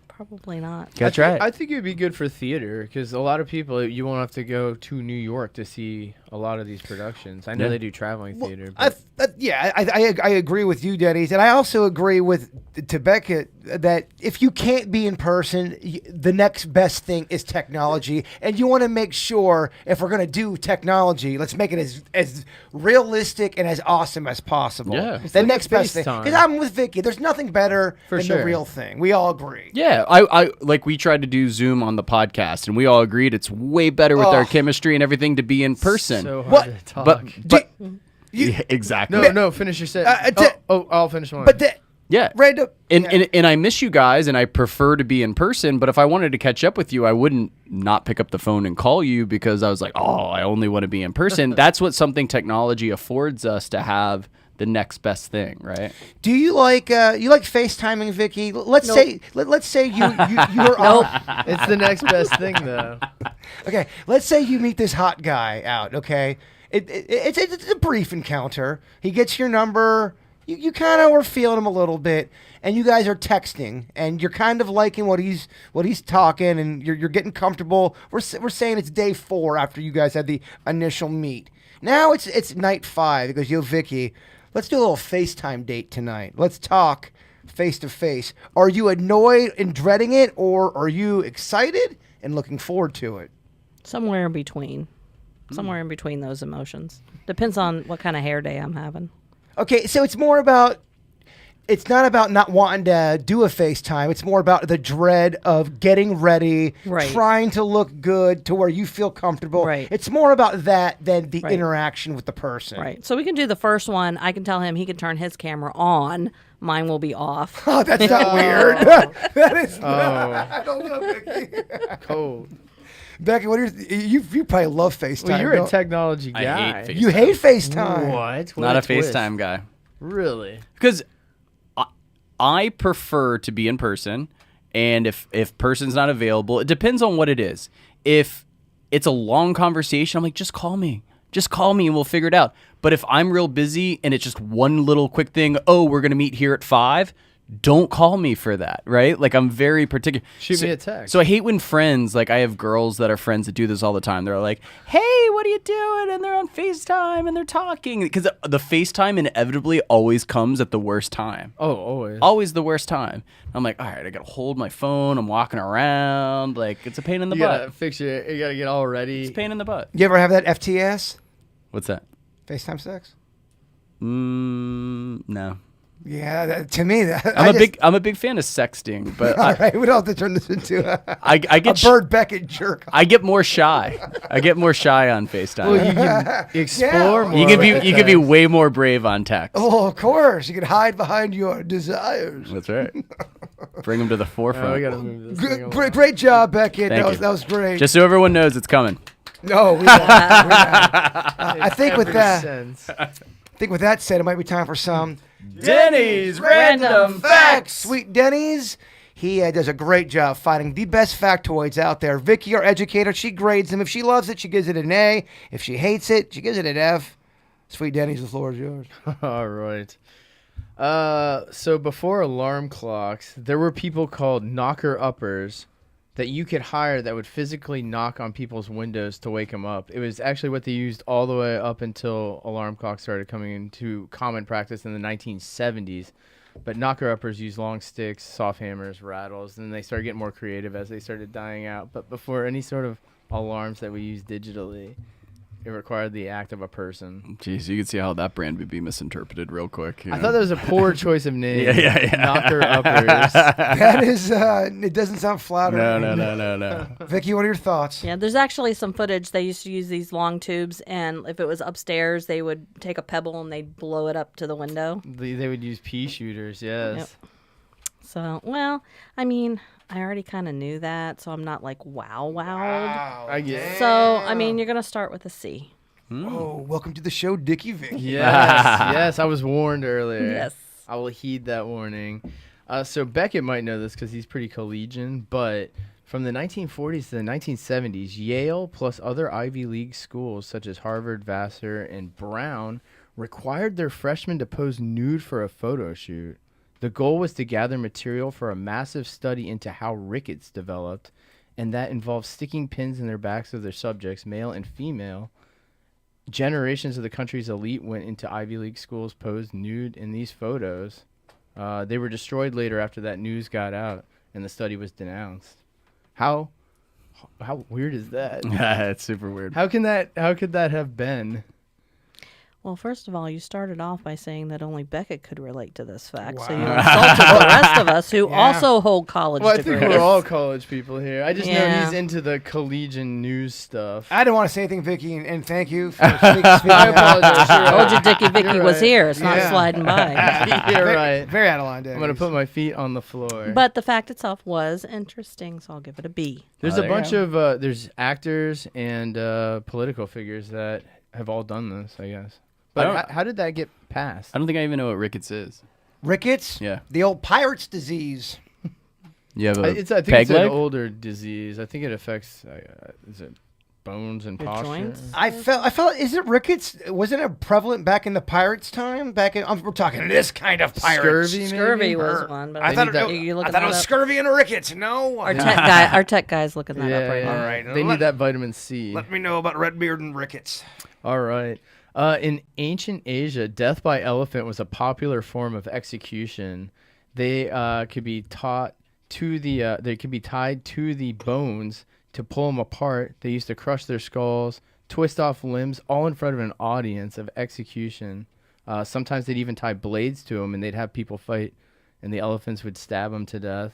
Speaker 5: Probably not.
Speaker 3: Gotta try it.
Speaker 4: I think it'd be good for theater because a lot of people, you won't have to go to New York to see a lot of these productions. I know
Speaker 3: Yeah.
Speaker 4: they do traveling theater. But
Speaker 2: I agree with you, Denny's, and I also agree with to Beckett that if you can't be in person, the next best thing is technology, and you want to make sure if we're going to do technology, let's make it as realistic and as awesome as possible.
Speaker 3: Yeah.
Speaker 2: The
Speaker 4: like
Speaker 2: next best thing,
Speaker 4: FaceTime.
Speaker 2: because I'm with Vicky. There's nothing better
Speaker 4: For
Speaker 2: than
Speaker 4: sure.
Speaker 2: the real thing. We all agree.
Speaker 3: Yeah, I like we tried to do Zoom on the podcast, and we all agreed it's way better with our chemistry and everything to be in person.
Speaker 4: so hard
Speaker 2: What?
Speaker 4: to talk.
Speaker 3: but yeah, exactly.
Speaker 4: no, finish your set. I'll finish one.
Speaker 2: But
Speaker 3: Yeah.
Speaker 2: random.
Speaker 3: And I miss you guys, and I prefer to be in person. But if I wanted to catch up with you, I wouldn't not pick up the phone and call you because I was like, oh, I only want to be in person. That's what something technology affords us to have the next best thing, right?
Speaker 2: Do you like FaceTiming, Vicky? Let's say you are on.
Speaker 4: It's the next best thing, though.
Speaker 2: Okay, let's say you meet this hot guy out. Okay, it's a brief encounter. He gets your number. You kind of were feeling him a little bit, and you guys are texting, and you're kind of liking what he's talking, and you're getting comfortable. We're saying it's day 4 after you guys had the initial meet. Now it's night 5 because yo, Vicky, let's do a little FaceTime date tonight. Let's talk face to face. Are you annoyed and dreading it, or are you excited and looking forward to it?
Speaker 5: Somewhere in between. Somewhere in between those emotions. Depends on what kind of hair day I'm having.
Speaker 2: Okay, so it's not about not wanting to do a FaceTime. It's more about the dread of getting ready,
Speaker 5: Right.
Speaker 2: trying to look good to where you feel comfortable.
Speaker 5: Right.
Speaker 2: It's more about that than the
Speaker 5: Right.
Speaker 2: interaction with the person.
Speaker 5: Right. So we can do the first one. I can tell him he can turn his camera on. Mine will be off.
Speaker 2: Oh, that's not weird. That is. I don't know, Becky.
Speaker 4: Cold.
Speaker 2: Becky, what are you probably love FaceTime.
Speaker 4: Well, you're a
Speaker 2: don't-
Speaker 4: technology
Speaker 3: I
Speaker 4: guy.
Speaker 3: hate
Speaker 2: You hate FaceTime.
Speaker 4: What?
Speaker 3: Not a
Speaker 4: twist.
Speaker 3: FaceTime guy.
Speaker 4: Really?
Speaker 3: Because I prefer to be in person, and if person's not available, it depends on what it is. If it's a long conversation, I'm like, just call me and we'll figure it out. But if I'm real busy and it's just one little quick thing, oh, we're going to meet here at 5, don't call me for that, right? Like, I'm very particular.
Speaker 4: Shoot me a text.
Speaker 3: So I hate when friends, like, I have girls that are friends that do this all the time. They're like, hey, what are you doing? And they're on FaceTime and they're talking. Because the FaceTime inevitably always comes at the worst time.
Speaker 4: Oh, always.
Speaker 3: Always the worst time. I'm like, all right, I got to hold my phone. I'm walking around. Like, it's a pain in the
Speaker 4: You
Speaker 3: butt.
Speaker 4: gotta fix you gotta get all ready.
Speaker 3: It's a pain in the butt.
Speaker 2: You ever have that FTS?
Speaker 3: What's that?
Speaker 2: FaceTime sex?
Speaker 3: No.
Speaker 2: Yeah, to me,
Speaker 3: I'm a big fan of sexting, but
Speaker 2: all right, we don't have to turn this into
Speaker 3: I get
Speaker 2: a Bird Beckett jerk.
Speaker 3: I get more shy. I get more shy on FaceTime.
Speaker 4: Well, you can explore more.
Speaker 3: You can be way more brave on text.
Speaker 2: Oh, of course, you can hide behind your desires.
Speaker 3: That's right. Bring them to the forefront.
Speaker 4: We gotta move this thing along.
Speaker 2: Great job, Beckett.
Speaker 3: Thank you.
Speaker 2: That was great.
Speaker 3: Just so everyone knows, it's coming.
Speaker 2: No, we don't. I think with that.
Speaker 4: Sense.
Speaker 2: I think with that said, it might be time for some
Speaker 3: Denny's random facts.
Speaker 2: Sweet Denny's. He does a great job finding the best factoids out there. Vicky, our educator, she grades them. If she loves it, she gives it an A. If she hates it, she gives it an F. Sweet Denny's, the floor is yours.
Speaker 4: All right. So before alarm clocks, there were people called knocker-uppers that you could hire that would physically knock on people's windows to wake them up. It was actually what they used all the way up until alarm clocks started coming into common practice in the 1970s. But knocker-uppers used long sticks, soft hammers, rattles, and they started getting more creative as they started dying out. But before any sort of alarms that we use digitally, it required the act of a person.
Speaker 3: Jeez, you can see how that brand would be misinterpreted real quick.
Speaker 4: I thought that was a poor choice of name.
Speaker 3: Yeah.
Speaker 4: Knocker-uppers.
Speaker 2: That is, it doesn't sound flattering.
Speaker 3: No.
Speaker 2: Vicky, what are your thoughts?
Speaker 5: Yeah, there's actually some footage. They used to use these long tubes, and if it was upstairs, they would take a pebble and they'd blow it up to the window.
Speaker 4: They would use pea shooters, yes.
Speaker 5: Yep. So, well, I mean, I already kind of knew that, so I'm not like wowed.
Speaker 4: I get it.
Speaker 5: So, I mean, you're going to start with a C.
Speaker 2: Oh, welcome to the show, Dickie Vicky.
Speaker 4: Yes, I was warned earlier.
Speaker 5: Yes.
Speaker 4: I will heed that warning. So Beckett might know this because he's pretty collegian, but from the 1940s to the 1970s, Yale plus other Ivy League schools such as Harvard, Vassar, and Brown required their freshmen to pose nude for a photo shoot. The goal was to gather material for a massive study into how rickets developed, and that involved sticking pins in their backs of their subjects, male and female. Generations of the country's elite went into Ivy League schools posed nude in these photos. They were destroyed later after that news got out and the study was denounced. How weird is that?
Speaker 3: It's super weird.
Speaker 4: How could that have been?
Speaker 5: Well, first of all, you started off by saying that only Beckett could relate to this fact, so you
Speaker 2: Wow.
Speaker 5: insulted the rest of us who
Speaker 2: Yeah.
Speaker 5: also hold college
Speaker 4: Well, I
Speaker 5: degrees.
Speaker 4: think we're all college people here. I just know
Speaker 5: Yeah.
Speaker 4: he's into the collegian news stuff.
Speaker 2: I didn't want to say anything, Vicky, and thank you for speaking
Speaker 4: I
Speaker 2: out.
Speaker 4: apologize. You're
Speaker 5: I told you
Speaker 4: right.
Speaker 5: Dickie Vicky
Speaker 4: You're
Speaker 5: was
Speaker 4: right.
Speaker 5: here. It's not
Speaker 2: Yeah.
Speaker 5: sliding by.
Speaker 4: You're right.
Speaker 2: Very out of line, Dennis.
Speaker 4: I'm going to put my feet on the floor.
Speaker 5: But the fact itself was interesting, so I'll give it a B.
Speaker 4: There's
Speaker 3: Oh,
Speaker 4: a
Speaker 3: there you
Speaker 4: bunch
Speaker 3: go.
Speaker 4: of there's actors and political figures that have all done this, I guess.
Speaker 3: I
Speaker 4: But
Speaker 3: don't-
Speaker 4: how did that get passed?
Speaker 3: I don't think I even know what rickets is.
Speaker 2: Rickets?
Speaker 3: Yeah.
Speaker 2: The old pirate's disease.
Speaker 3: You have a
Speaker 4: I think
Speaker 3: peg
Speaker 4: it's
Speaker 3: leg?
Speaker 4: an older disease. I think it affects is it bones and
Speaker 5: Your
Speaker 4: posture.
Speaker 5: joints?
Speaker 2: I felt, is it rickets? Wasn't it prevalent back in the pirates' time? We're talking this kind of pirates.
Speaker 4: Scurvy, maybe?
Speaker 5: Scurvy was one, but
Speaker 2: I thought,
Speaker 4: need that-
Speaker 5: you
Speaker 2: I
Speaker 5: looking
Speaker 2: thought it
Speaker 5: that
Speaker 2: was
Speaker 5: up?
Speaker 2: scurvy and rickets. No.
Speaker 5: Our tech guy's looking that up right
Speaker 4: Yeah,
Speaker 5: now.
Speaker 2: All right.
Speaker 4: They
Speaker 2: Let-
Speaker 4: need that vitamin C.
Speaker 2: Let me know about Redbeard and rickets.
Speaker 4: All right. In ancient Asia, death by elephant was a popular form of execution. They could be tied to the bones to pull them apart. They used to crush their skulls, twist off limbs, all in front of an audience of execution. Sometimes they'd even tie blades to them, and they'd have people fight, and the elephants would stab them to death.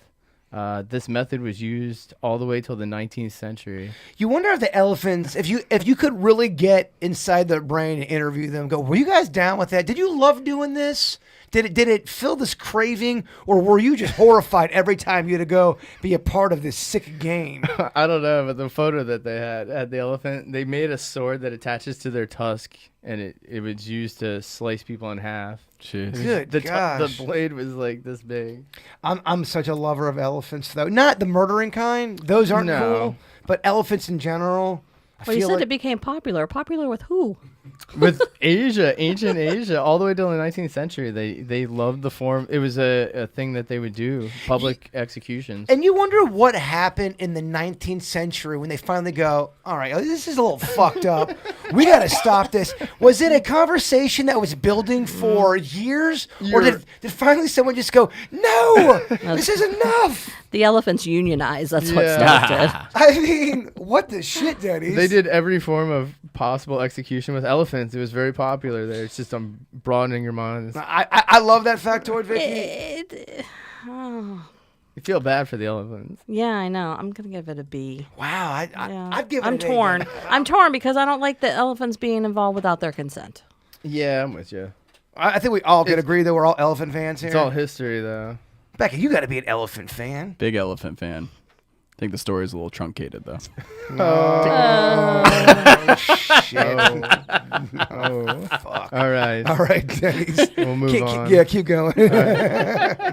Speaker 4: This method was used all the way till the 19th century.
Speaker 2: You wonder if the elephants, if you could really get inside their brain and interview them, go, were you guys down with that? Did you love doing this? Did it fill this craving, or were you just horrified every time you had to go be a part of this sick game?
Speaker 4: I don't know, but the photo that they had the elephant, they made a sword that attaches to their tusk, and it was used to slice people in half.
Speaker 3: Jeez.
Speaker 2: Good
Speaker 4: The
Speaker 2: gosh.
Speaker 4: blade was like this big.
Speaker 2: I'm such a lover of elephants, though. Not the murdering kind; those aren't
Speaker 4: No.
Speaker 2: cool. But elephants in general.
Speaker 5: Well, you said it became popular. Popular with who?
Speaker 4: With Asia, ancient Asia, all the way till the 19th century, they loved the form. It was a thing that they would do, public executions.
Speaker 2: And you wonder what happened in the 19th century when they finally go, all right, this is a little fucked up. We got to stop this. Was it a conversation that was building for years? Or did finally someone just go, no, this is enough?
Speaker 5: The elephants unionized. That's what
Speaker 4: Yeah.
Speaker 5: started it.
Speaker 2: I mean, what the shit, Denny?
Speaker 4: They did every form of possible execution with elephants. It was very popular there. It's just broadening your mind.
Speaker 2: I love that factoid, Vicky.
Speaker 4: You feel bad for the elephants.
Speaker 5: Yeah, I know. I'm gonna give it a B.
Speaker 2: Wow, I'd give it
Speaker 5: I'm
Speaker 2: an A.
Speaker 5: torn. I'm torn because I don't like the elephants being involved without their consent.
Speaker 4: Yeah, I'm with you.
Speaker 2: I think we all can agree that we're all elephant fans here.
Speaker 4: It's all history, though.
Speaker 2: Becky, you got to be an elephant fan.
Speaker 3: Big elephant fan. I think the story's a little truncated, though.
Speaker 2: Oh, shit. Fuck.
Speaker 4: All right.
Speaker 2: All right, Denny's.
Speaker 4: We'll move on.
Speaker 2: Yeah, keep going.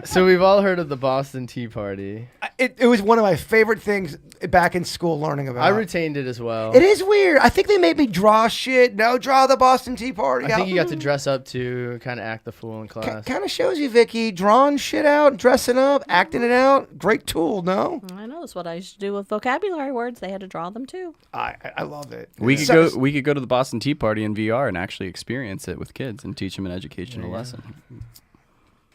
Speaker 4: So we've all heard of the Boston Tea Party.
Speaker 2: It was one of my favorite things back in school learning about.
Speaker 4: I retained it as well.
Speaker 2: It is weird. I think they made me draw shit. No, draw the Boston Tea Party.
Speaker 4: I think you got to dress up to kind of act the fool in class.
Speaker 2: Kind of shows you, Vicky, drawing shit out, dressing up, acting it out. Great tool, no?
Speaker 5: I know that's what I used to do with vocabulary words. They had to draw them too.
Speaker 2: I love it.
Speaker 3: We could go to the Boston Tea Party in VR and actually experience it with kids and teach them an educational lesson.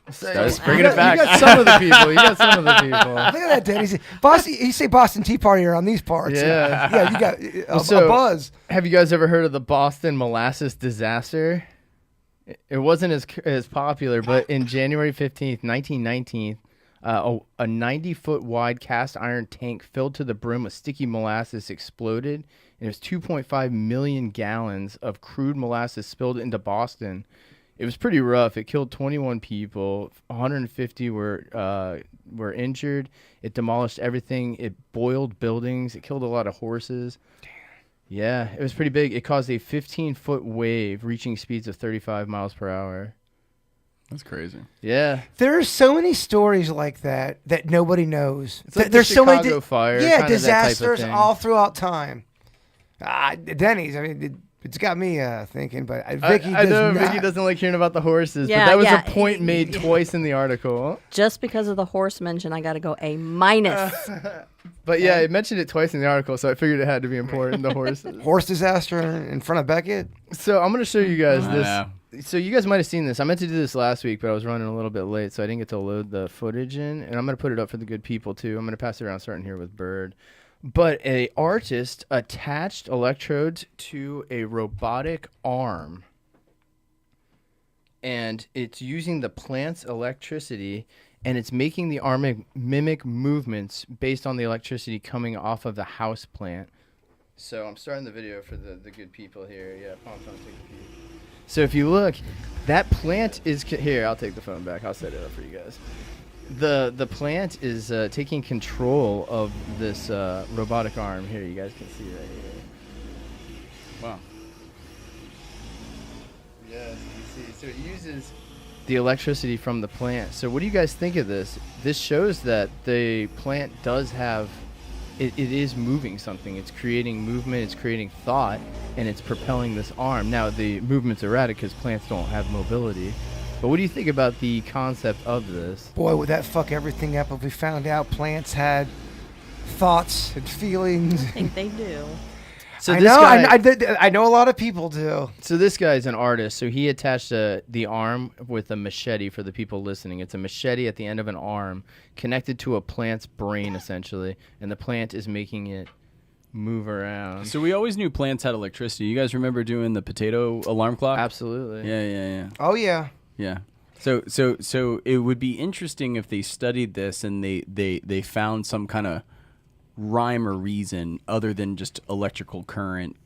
Speaker 3: Just bringing it back.
Speaker 4: You got some of the people.
Speaker 2: Look at that, Denny. Boston. You say Boston Tea Party around these parts.
Speaker 4: Yeah.
Speaker 2: Yeah, you got a buzz.
Speaker 4: Have you guys ever heard of the Boston molasses disaster? It wasn't as popular, but in January 15th, 1919, a 90-foot wide cast iron tank filled to the brim with sticky molasses exploded, and it was 2.5 million gallons of crude molasses spilled into Boston. It was pretty rough. It killed 21 people. 150 were injured. It demolished everything. It boiled buildings. It killed a lot of horses. Damn. Yeah, it was pretty big. It caused a 15-foot wave reaching speeds of 35 miles per hour.
Speaker 3: That's crazy.
Speaker 4: Yeah.
Speaker 2: There are so many stories like that nobody knows.
Speaker 4: It's like
Speaker 2: There's
Speaker 4: the
Speaker 2: so
Speaker 4: Chicago
Speaker 2: many
Speaker 4: fire.
Speaker 2: Yeah,
Speaker 4: kinda that type of
Speaker 2: disasters
Speaker 4: thing.
Speaker 2: all throughout time. Denny's. I mean, it's got me thinking, but Vicky
Speaker 4: I know
Speaker 2: does not.
Speaker 4: Vicky doesn't like hearing about the horses,
Speaker 5: Yeah,
Speaker 4: but that was
Speaker 5: yeah.
Speaker 4: a point made twice in the article.
Speaker 5: Just because of the horse mention, I got to go A-.
Speaker 4: But yeah, it mentioned it twice in the article, so I figured it had to be important, the horses.
Speaker 2: Horse disaster in front of Beckett.
Speaker 4: So I'm going to show you guys
Speaker 3: I
Speaker 4: this.
Speaker 3: know.
Speaker 4: So you guys might have seen this. I meant to do this last week, but I was running a little bit late, so I didn't get to load the footage in. And I'm going to put it up for the good people, too. I'm going to pass it around starting here with Bird. But an artist attached electrodes to a robotic arm. And it's using the plant's electricity, and it's making the arm mimic movements based on the electricity coming off of the house plant. So I'm starting the video for the good people here. Yeah, Palm, take a peek. So if you look, that plant is... Here, I'll take the phone back. I'll set it up for you guys. The plant is taking control of this robotic arm. Here, you guys can see right here.
Speaker 3: Wow.
Speaker 4: Yes, you see. So it uses the electricity from the plant. So what do you guys think of this? This shows that the plant does have... It is moving something. It's creating movement. It's creating thought, and it's propelling this arm. Now, the movement's erratic because plants don't have mobility. But what do you think about the concept of this?
Speaker 2: Boy, would that fuck everything up if we found out plants had thoughts and feelings.
Speaker 5: I think they do.
Speaker 4: So
Speaker 2: I
Speaker 4: this
Speaker 2: know.
Speaker 4: guy,
Speaker 2: I know a lot of people do.
Speaker 4: So this guy's an artist. So he attached the arm with a machete for the people listening. It's a machete at the end of an arm connected to a plant's brain, essentially. And the plant is making it move around.
Speaker 3: So we always knew plants had electricity. You guys remember doing the potato alarm clock?
Speaker 4: Absolutely.
Speaker 3: Yeah.
Speaker 2: Oh, yeah.
Speaker 3: Yeah. So it would be interesting if they studied this and they found some kind of rhyme or reason other than just electrical current.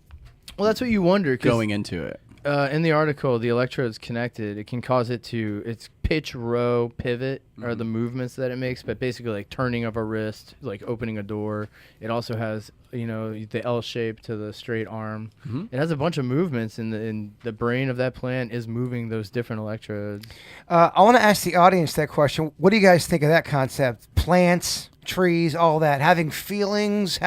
Speaker 4: Well, that's what you wonder.
Speaker 3: Going into it.
Speaker 4: In the article, the electrode's connected. It can cause it to its pitch, row, pivot are the movements that it makes, but basically like turning of a wrist, like opening a door. It also has, the L shape to the straight arm. It has a bunch of movements, and the brain of that plant is moving those different electrodes.
Speaker 2: I want to ask the audience that question. What do you guys think of that concept? Plants, trees, all that, having feelings,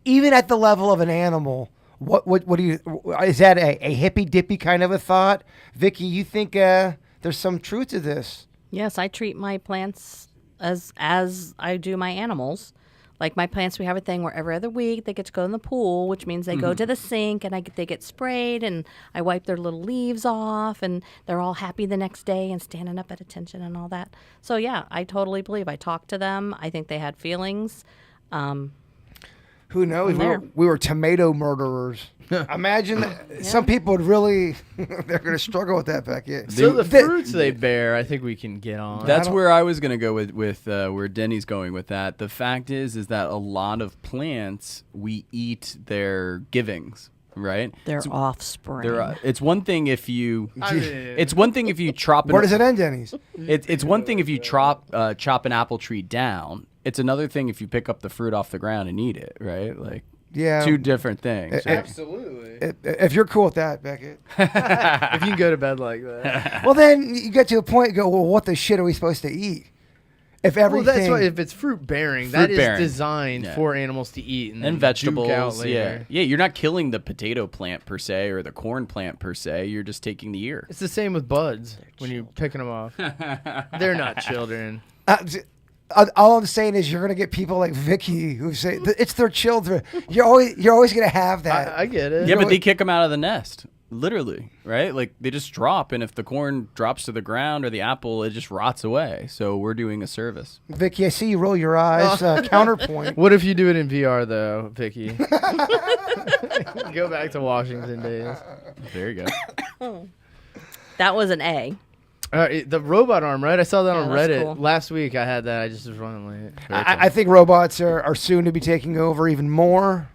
Speaker 2: even at the level of an animal. What do you, is that a hippy dippy kind of a thought? Vicky, you think there's some truth to this?
Speaker 5: Yes, I treat my plants as I do my animals. Like my plants, we have a thing where every other week they get to go in the pool, which means they go to the sink and they get sprayed, and I wipe their little leaves off, and they're all happy the next day and standing up at attention and all that. So yeah, I totally believe. I talked to them. I think they had feelings.
Speaker 2: Who knows?
Speaker 5: I'm there.
Speaker 2: We were tomato murderers. Imagine some people would really, they're going to struggle with that, Beckett.
Speaker 4: So the fruits they bear, I think we can get on.
Speaker 3: That's where I was going to go with where Denny's going with that. The fact is that a lot of plants, we eat their givings, right?
Speaker 5: Their offspring.
Speaker 3: It's one thing if you, it's one thing if you chop.
Speaker 2: Where does it end, Denny's?
Speaker 3: It's one thing if you chop an apple tree down. It's another thing if you pick up the fruit off the ground and eat it, right? Like,
Speaker 2: yeah,
Speaker 3: two different things. Right?
Speaker 4: Absolutely.
Speaker 2: If you're cool with that, Beckett.
Speaker 4: If you can go to bed like that.
Speaker 2: Well, then you get to a point and go, well, what the shit are we supposed to eat? If everything...
Speaker 4: Well, that's why if it's fruit bearing, that is
Speaker 3: bearing.
Speaker 4: designed for animals to eat and,
Speaker 3: And
Speaker 4: then
Speaker 3: vegetables,
Speaker 4: duke out later.
Speaker 3: yeah. You're not killing the potato plant per se or the corn plant per se. You're just taking the ear.
Speaker 4: It's the same with buds when you're picking them off. They're not children.
Speaker 2: All I'm saying is you're going to get people like Vicky who say it's their children. You're always going to have that.
Speaker 4: I get it.
Speaker 3: Yeah, but they kick them out of the nest, literally, right? Like they just drop, and if the corn drops to the ground or the apple, it just rots away. So we're doing a service.
Speaker 2: Vicky, I see you roll your eyes. Counterpoint.
Speaker 4: What if you do it in VR though, Vicky? Go back to Washington days.
Speaker 3: There you go.
Speaker 5: That was an A.
Speaker 4: The robot arm, right? I saw that
Speaker 5: Yeah,
Speaker 4: on
Speaker 5: that's
Speaker 4: Reddit
Speaker 5: cool.
Speaker 4: last week. I had that. I just was running late.
Speaker 2: I think robots are soon to be taking over even more.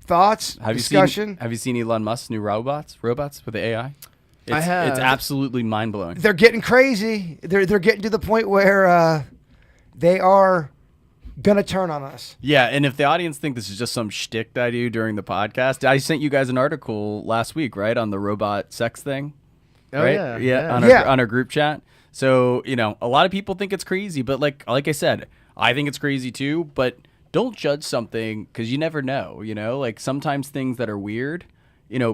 Speaker 2: Thoughts? Discussion?
Speaker 3: Have you seen Elon Musk's new robots with the AI?
Speaker 4: I have.
Speaker 3: It's absolutely mind blowing.
Speaker 2: They're getting crazy. They're getting to the point where they are gonna turn on us.
Speaker 3: Yeah, and if the audience think this is just some shtick that I do during the podcast, I sent you guys an article last week, right, on the robot sex thing.
Speaker 4: Oh,
Speaker 3: Right?
Speaker 4: yeah.
Speaker 3: On our group chat. So, a lot of people think it's crazy, but like I said, I think it's crazy too, but don't judge something because you never know, like sometimes things that are weird,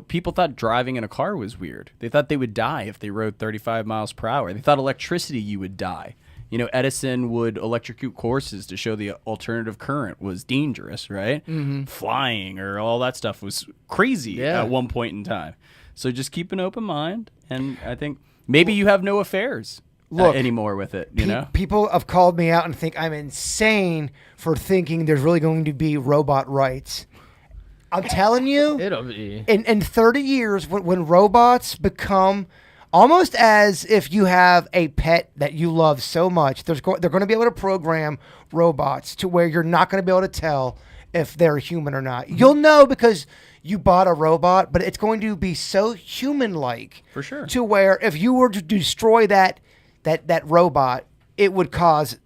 Speaker 3: people thought driving in a car was weird. They thought they would die if they rode 35 miles per hour. They thought electricity, you would die. Edison would electrocute horses to show the alternative current was dangerous, right? Mm-hmm. Flying or all that stuff was crazy at one point in time. So just keep an open mind, and I think maybe you have no affairs anymore with it,
Speaker 2: People have called me out and think I'm insane for thinking there's really going to be robot rights. I'm telling you,
Speaker 4: It'll be.
Speaker 2: in 30 years, when robots become almost as if you have a pet that you love so much, they're going to be able to program robots to where you're not going to be able to tell if they're human or not. You'll know because you bought a robot, but it's going to be so human-like.
Speaker 3: For sure.
Speaker 2: To where if you were to destroy that robot, it would cause...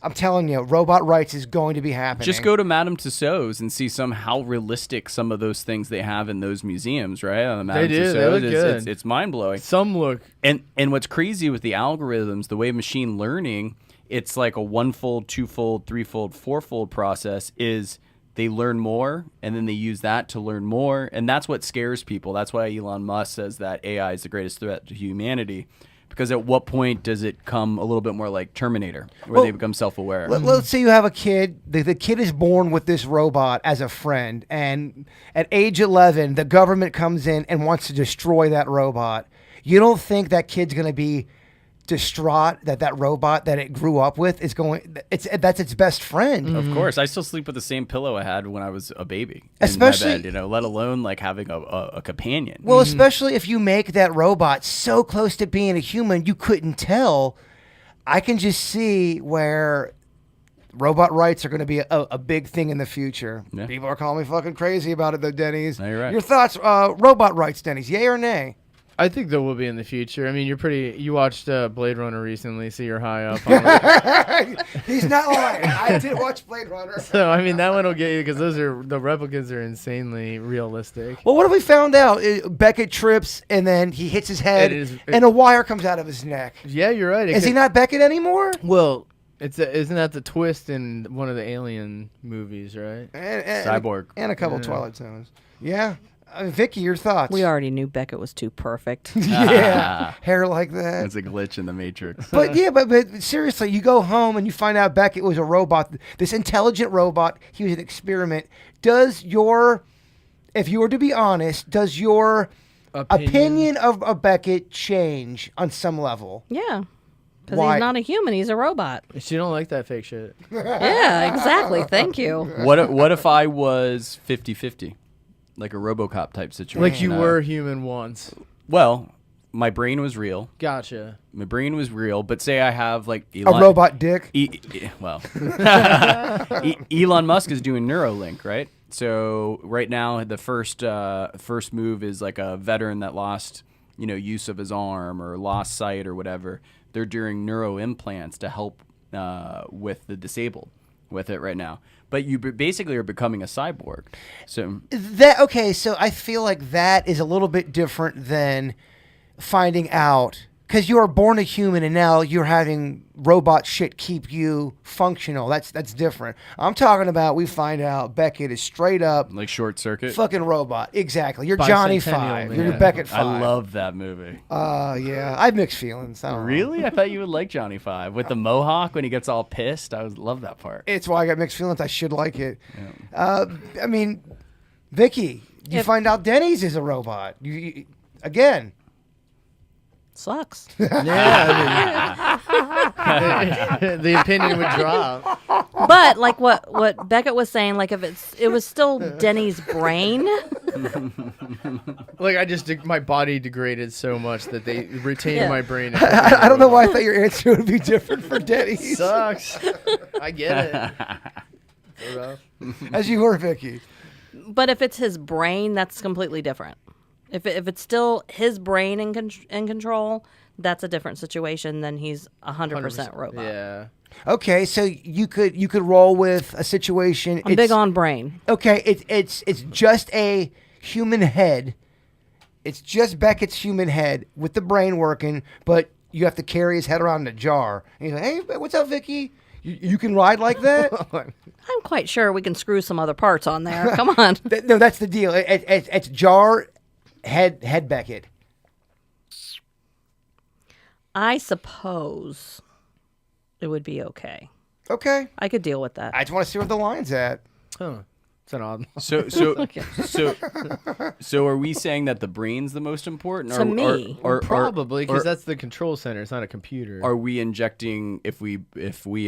Speaker 2: I'm telling you, robot rights is going to be happening.
Speaker 3: Just go to Madame Tussauds and see how realistic some of those things they have in those museums, right? On the Madame
Speaker 4: They do.
Speaker 3: Tussauds,
Speaker 4: They look good.
Speaker 3: it's mind-blowing.
Speaker 4: Some look.
Speaker 3: And what's crazy with the algorithms, the way machine learning, it's like a one-fold, two-fold, three-fold, four-fold process is they learn more, and then they use that to learn more, and that's what scares people. That's why Elon Musk says that AI is the greatest threat to humanity, because at what point does it come a little bit more like Terminator, where they become self-aware?
Speaker 2: Let's say you have a kid. The kid is born with this robot as a friend, and at age 11, the government comes in and wants to destroy that robot. You don't think that kid's going to be distraught that robot that it grew up with is that's its best friend.
Speaker 3: Of course, I still sleep with the same pillow I had when I was a baby,
Speaker 2: Especially-
Speaker 3: in my bed, let alone like having a companion.
Speaker 2: Well, especially if you make that robot so close to being a human, you couldn't tell. I can just see where robot rights are going to be a big thing in the future.
Speaker 3: Yeah.
Speaker 2: People are calling me fucking crazy about it, though, Denny's.
Speaker 3: No, you're right.
Speaker 2: Your thoughts, robot rights, Denny's, yay or nay?
Speaker 4: I think there will be in the future. I mean, you watched Blade Runner recently, so you're high up on it.
Speaker 2: He's not lying. I did watch Blade Runner.
Speaker 4: So, I mean, that one will get you because the replicas are insanely realistic.
Speaker 2: Well, what if we found out Beckett trips and then he hits his head and a wire comes out of his neck?
Speaker 4: Yeah, you're right.
Speaker 2: Is he not Beckett anymore?
Speaker 4: Well, isn't that the twist in one of the Alien movies, right?
Speaker 2: And
Speaker 3: Cyborg.
Speaker 2: And a couple Twilight Zones. Yeah. Vicky, your thoughts?
Speaker 5: We already knew Beckett was too perfect.
Speaker 2: Yeah. Hair like that.
Speaker 3: It's a glitch in the Matrix.
Speaker 2: But yeah, but seriously, you go home and you find out Beckett was a robot, this intelligent robot. He was an experiment. If you were to be honest, does your opinion of Beckett change on some level?
Speaker 5: Yeah. Because
Speaker 2: Why?
Speaker 5: he's not a human, he's a robot.
Speaker 4: She don't like that fake shit.
Speaker 5: Yeah, exactly. Thank you.
Speaker 3: What if I was 50-50? Like a RoboCop type situation.
Speaker 4: Like you were human once.
Speaker 3: Well, my brain was real.
Speaker 4: Gotcha.
Speaker 3: My brain was real, but say I have like
Speaker 2: A robot dick.
Speaker 3: Elon Musk is doing Neuralink, right? So right now the first move is like a veteran that lost, use of his arm or lost sight or whatever. They're doing neuro implants to help with the disabled with it right now. But you basically are becoming a cyborg. So
Speaker 2: So I feel like that is a little bit different than finding out, because you are born a human and now you're having robot shit keep you functional. That's different. I'm talking about we find out Beckett is straight up
Speaker 3: like Short Circuit.
Speaker 2: fucking robot. Exactly. You're Johnny
Speaker 4: Bicentennial,
Speaker 2: Five.
Speaker 4: man.
Speaker 2: You're Beckett
Speaker 3: I
Speaker 2: Five.
Speaker 3: love that movie.
Speaker 2: Yeah. I have mixed feelings. I don't know.
Speaker 3: Really? I thought you would like Johnny Five with the mohawk when he gets all pissed. I love that part.
Speaker 2: It's why I got mixed feelings. I should like it. I mean, Vicky, you find out Denny's is a robot. You again.
Speaker 5: Sucks.
Speaker 4: Yeah. The opinion would drop.
Speaker 5: But like what Beckett was saying, like if it was still Denny's brain.
Speaker 4: Like my body degraded so much that they retained
Speaker 5: Yeah.
Speaker 4: my brain.
Speaker 2: I don't know why I thought your answer would be different for Denny's.
Speaker 4: Sucks. I get it. So rough.
Speaker 2: As you were, Vicky.
Speaker 5: But if it's his brain, that's completely different. If it's still his brain in control, that's a different situation than he's 100% robot.
Speaker 4: Yeah.
Speaker 2: Okay, so you could roll with a situation.
Speaker 5: I'm big on brain.
Speaker 2: Okay, it's just a human head. It's just Beckett's human head with the brain working, but you have to carry his head around in a jar. And he's like, "Hey, what's up, Vicky? You can ride like that?"
Speaker 5: I'm quite sure we can screw some other parts on there. Come on.
Speaker 2: No, that's the deal. It's jar head Beckett.
Speaker 5: I suppose it would be okay.
Speaker 2: Okay,
Speaker 5: I could deal with that.
Speaker 2: I just want to see where the line's at.
Speaker 4: Huh. It's an odd.
Speaker 3: So are we saying that the brain's the most important?
Speaker 5: To me.
Speaker 3: or
Speaker 4: Probably, because
Speaker 3: or-
Speaker 4: that's the control center. It's not a computer.
Speaker 3: Are we injecting, if we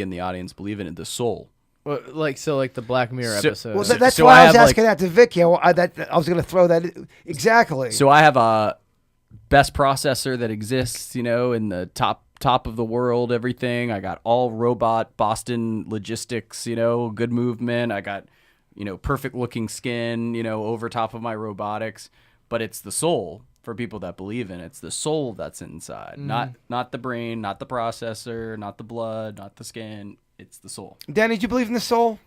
Speaker 3: in the audience believe in it, the soul?
Speaker 4: Well, like the Black Mirror
Speaker 3: So-
Speaker 4: episode.
Speaker 2: Well,
Speaker 3: So-
Speaker 2: that's
Speaker 3: so
Speaker 2: why
Speaker 3: I
Speaker 2: I was
Speaker 3: have,
Speaker 2: asking that to Vicky. I was going to throw that exactly.
Speaker 3: So I have a best processor that exists, in the top of the world, everything. I got all robot Boston logistics, good movement. I got, perfect looking skin, over top of my robotics. But it's the soul for people that believe in it. It's the soul that's inside, not the brain, not the processor, not the blood, not the skin. It's the soul.
Speaker 2: Danny, do you believe in the soul?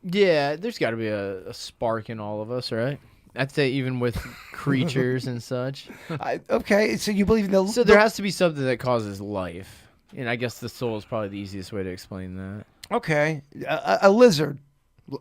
Speaker 4: Yeah, there's got to be a spark in all of us, right? I'd say even with creatures and such.
Speaker 2: Okay, so you believe in the...
Speaker 4: So there has to be something that causes life. And I guess the soul is probably the easiest way to explain that.
Speaker 2: Okay, a lizard.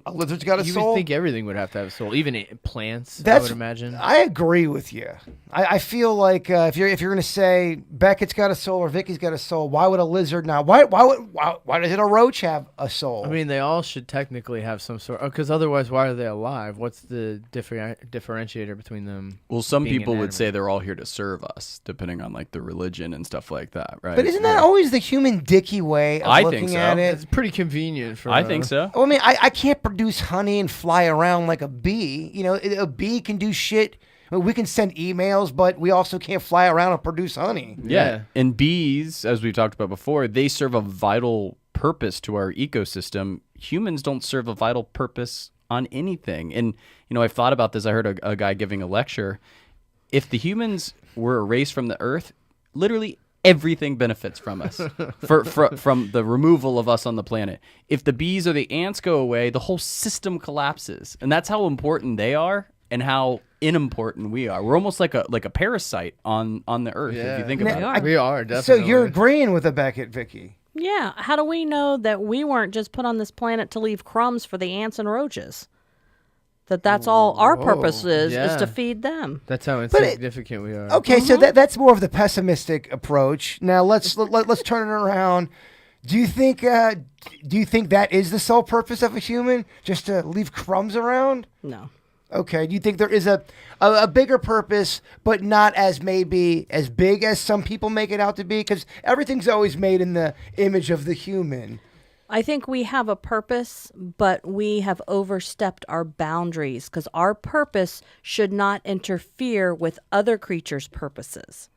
Speaker 2: A lizard's got a
Speaker 4: You
Speaker 2: soul?
Speaker 4: would think everything would have to have a soul, even plants. I
Speaker 2: That's,
Speaker 4: would imagine.
Speaker 2: I agree with you. I feel like if you're going to say Beckett's got a soul or Vicky's got a soul, why would a lizard not? Why doesn't a roach have a soul?
Speaker 4: I mean, they all should technically have some sort. Because otherwise, why are they alive? What's the differentiator between them?
Speaker 3: Well, some
Speaker 4: being
Speaker 3: people would
Speaker 4: inanimate?
Speaker 3: say they're all here to serve us, depending on like the religion and stuff like that, right?
Speaker 2: But isn't that always the human dicky way of
Speaker 3: I
Speaker 2: looking
Speaker 3: think so.
Speaker 2: at it?
Speaker 4: It's pretty convenient for.
Speaker 3: I think so.
Speaker 2: Well, I mean, I can't produce honey and fly around like a bee. A bee can do shit. I mean, we can send emails, but we also can't fly around and produce honey.
Speaker 3: Yeah. And bees, as we've talked about before, they serve a vital purpose to our ecosystem. Humans don't serve a vital purpose on anything. And, I've thought about this. I heard a guy giving a lecture. If the humans were erased from the earth, literally everything benefits from us from the removal of us on the planet. If the bees or the ants go away, the whole system collapses. And that's how important they are and how unimportant we are. We're almost like a parasite on the earth, if you think about it.
Speaker 4: We are definitely.
Speaker 2: So you're agreeing with the Beckett, Vicky?
Speaker 5: Yeah. How do we know that we weren't just put on this planet to leave crumbs for the ants and roaches? That's all our purpose is
Speaker 4: yeah.
Speaker 5: to feed them.
Speaker 4: That's how
Speaker 2: But
Speaker 4: insignificant we are.
Speaker 2: Okay, so that's more of the pessimistic approach. Now let's turn it around. Do you think that is the sole purpose of a human, just to leave crumbs around?
Speaker 5: No.
Speaker 2: Okay. Do you think there is a bigger purpose, but not as maybe as big as some people make it out to be? Because everything's always made in the image of the human.
Speaker 5: I think we have a purpose, but we have overstepped our boundaries because our purpose should not interfere with other creatures' purposes.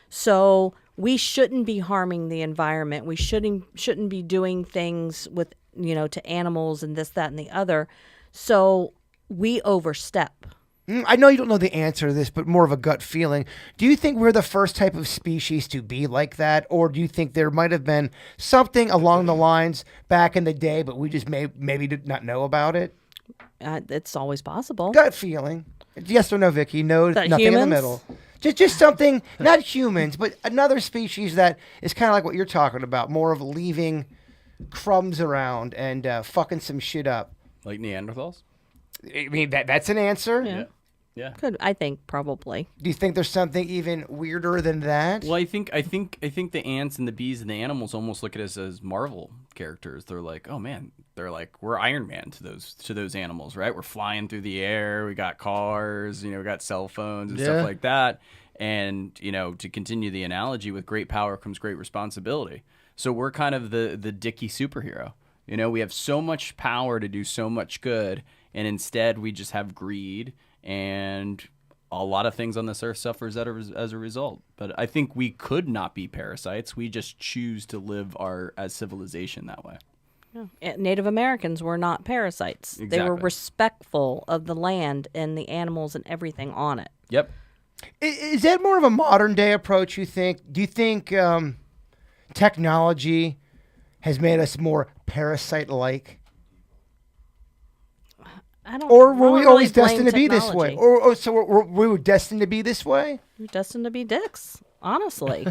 Speaker 5: So we shouldn't be harming the environment. We shouldn't be doing things with, to animals and this, that, and the other. So we overstep.
Speaker 2: I know you don't know the answer to this, but more of a gut feeling. Do you think we're the first type of species to be like that? Or do you think there might have been something along the lines back in the day, but we just maybe did not know about it?
Speaker 5: It's always possible.
Speaker 2: Gut feeling. Yes or no, Vicky? No,
Speaker 5: That
Speaker 2: nothing
Speaker 5: humans?
Speaker 2: in the middle. Just something, not humans, but another species that is kind of like what you're talking about, more of leaving crumbs around and fucking some shit up.
Speaker 3: Like Neanderthals?
Speaker 2: I mean, that's an answer.
Speaker 5: Yeah.
Speaker 3: Yeah.
Speaker 5: Could I think probably.
Speaker 2: Do you think there's something even weirder than that?
Speaker 3: Well, I think the ants and the bees and the animals almost look at us as Marvel characters. They're like, oh man, we're Iron Man to those animals, right? We're flying through the air. We got cars, we got cell phones and stuff like that. And to continue the analogy, with great power comes great responsibility. So we're kind of the dicky superhero. We have so much power to do so much good, and instead we just have greed. And a lot of things on this earth suffers as a result. But I think we could not be parasites. We just choose to live as civilization that way.
Speaker 5: Yeah. Native Americans were not parasites.
Speaker 3: Exactly.
Speaker 5: They were respectful of the land and the animals and everything on it.
Speaker 3: Yep.
Speaker 2: Is that more of a modern day approach, you think? Do you think technology has made us more parasite-like? Or were we always destined to be this way? So we were destined to be this way?
Speaker 5: We're destined to be dicks, honestly.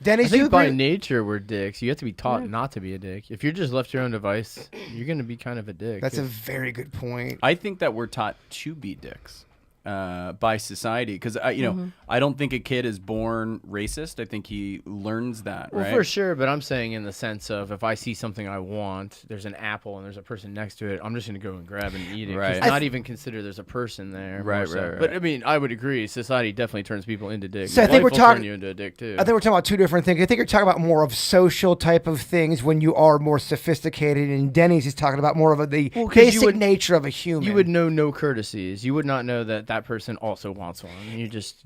Speaker 2: Denny,
Speaker 4: I
Speaker 2: do you
Speaker 4: think by
Speaker 2: agree?
Speaker 4: nature we're dicks. You have to be taught not to be a dick. If you're just left to your own device, you're going to be kind of a dick.
Speaker 2: That's a very good point.
Speaker 3: I think that we're taught to be dicks by society, because I don't think a kid is born racist. I think he learns that.
Speaker 4: Well,
Speaker 3: right?
Speaker 4: for sure, but I'm saying in the sense of, if I see something I want, there's an apple and there's a person next to it, I'm just going to go and grab and eat it.
Speaker 3: Right.
Speaker 4: Not even consider there's a person there.
Speaker 3: Right,
Speaker 4: more so.
Speaker 3: right.
Speaker 4: But I mean, I would agree. Society definitely turns people into dicks.
Speaker 2: So I think
Speaker 4: Life
Speaker 2: we're
Speaker 4: will
Speaker 2: talking-
Speaker 4: turn you into a dick too.
Speaker 2: I think we're talking about two different things. I think you're talking about more of social type of things when you are more sophisticated, and Denny's is talking about more of the
Speaker 4: 'cause
Speaker 2: basic nature of a human.
Speaker 4: You would know no courtesies. You would not know that that person also wants one.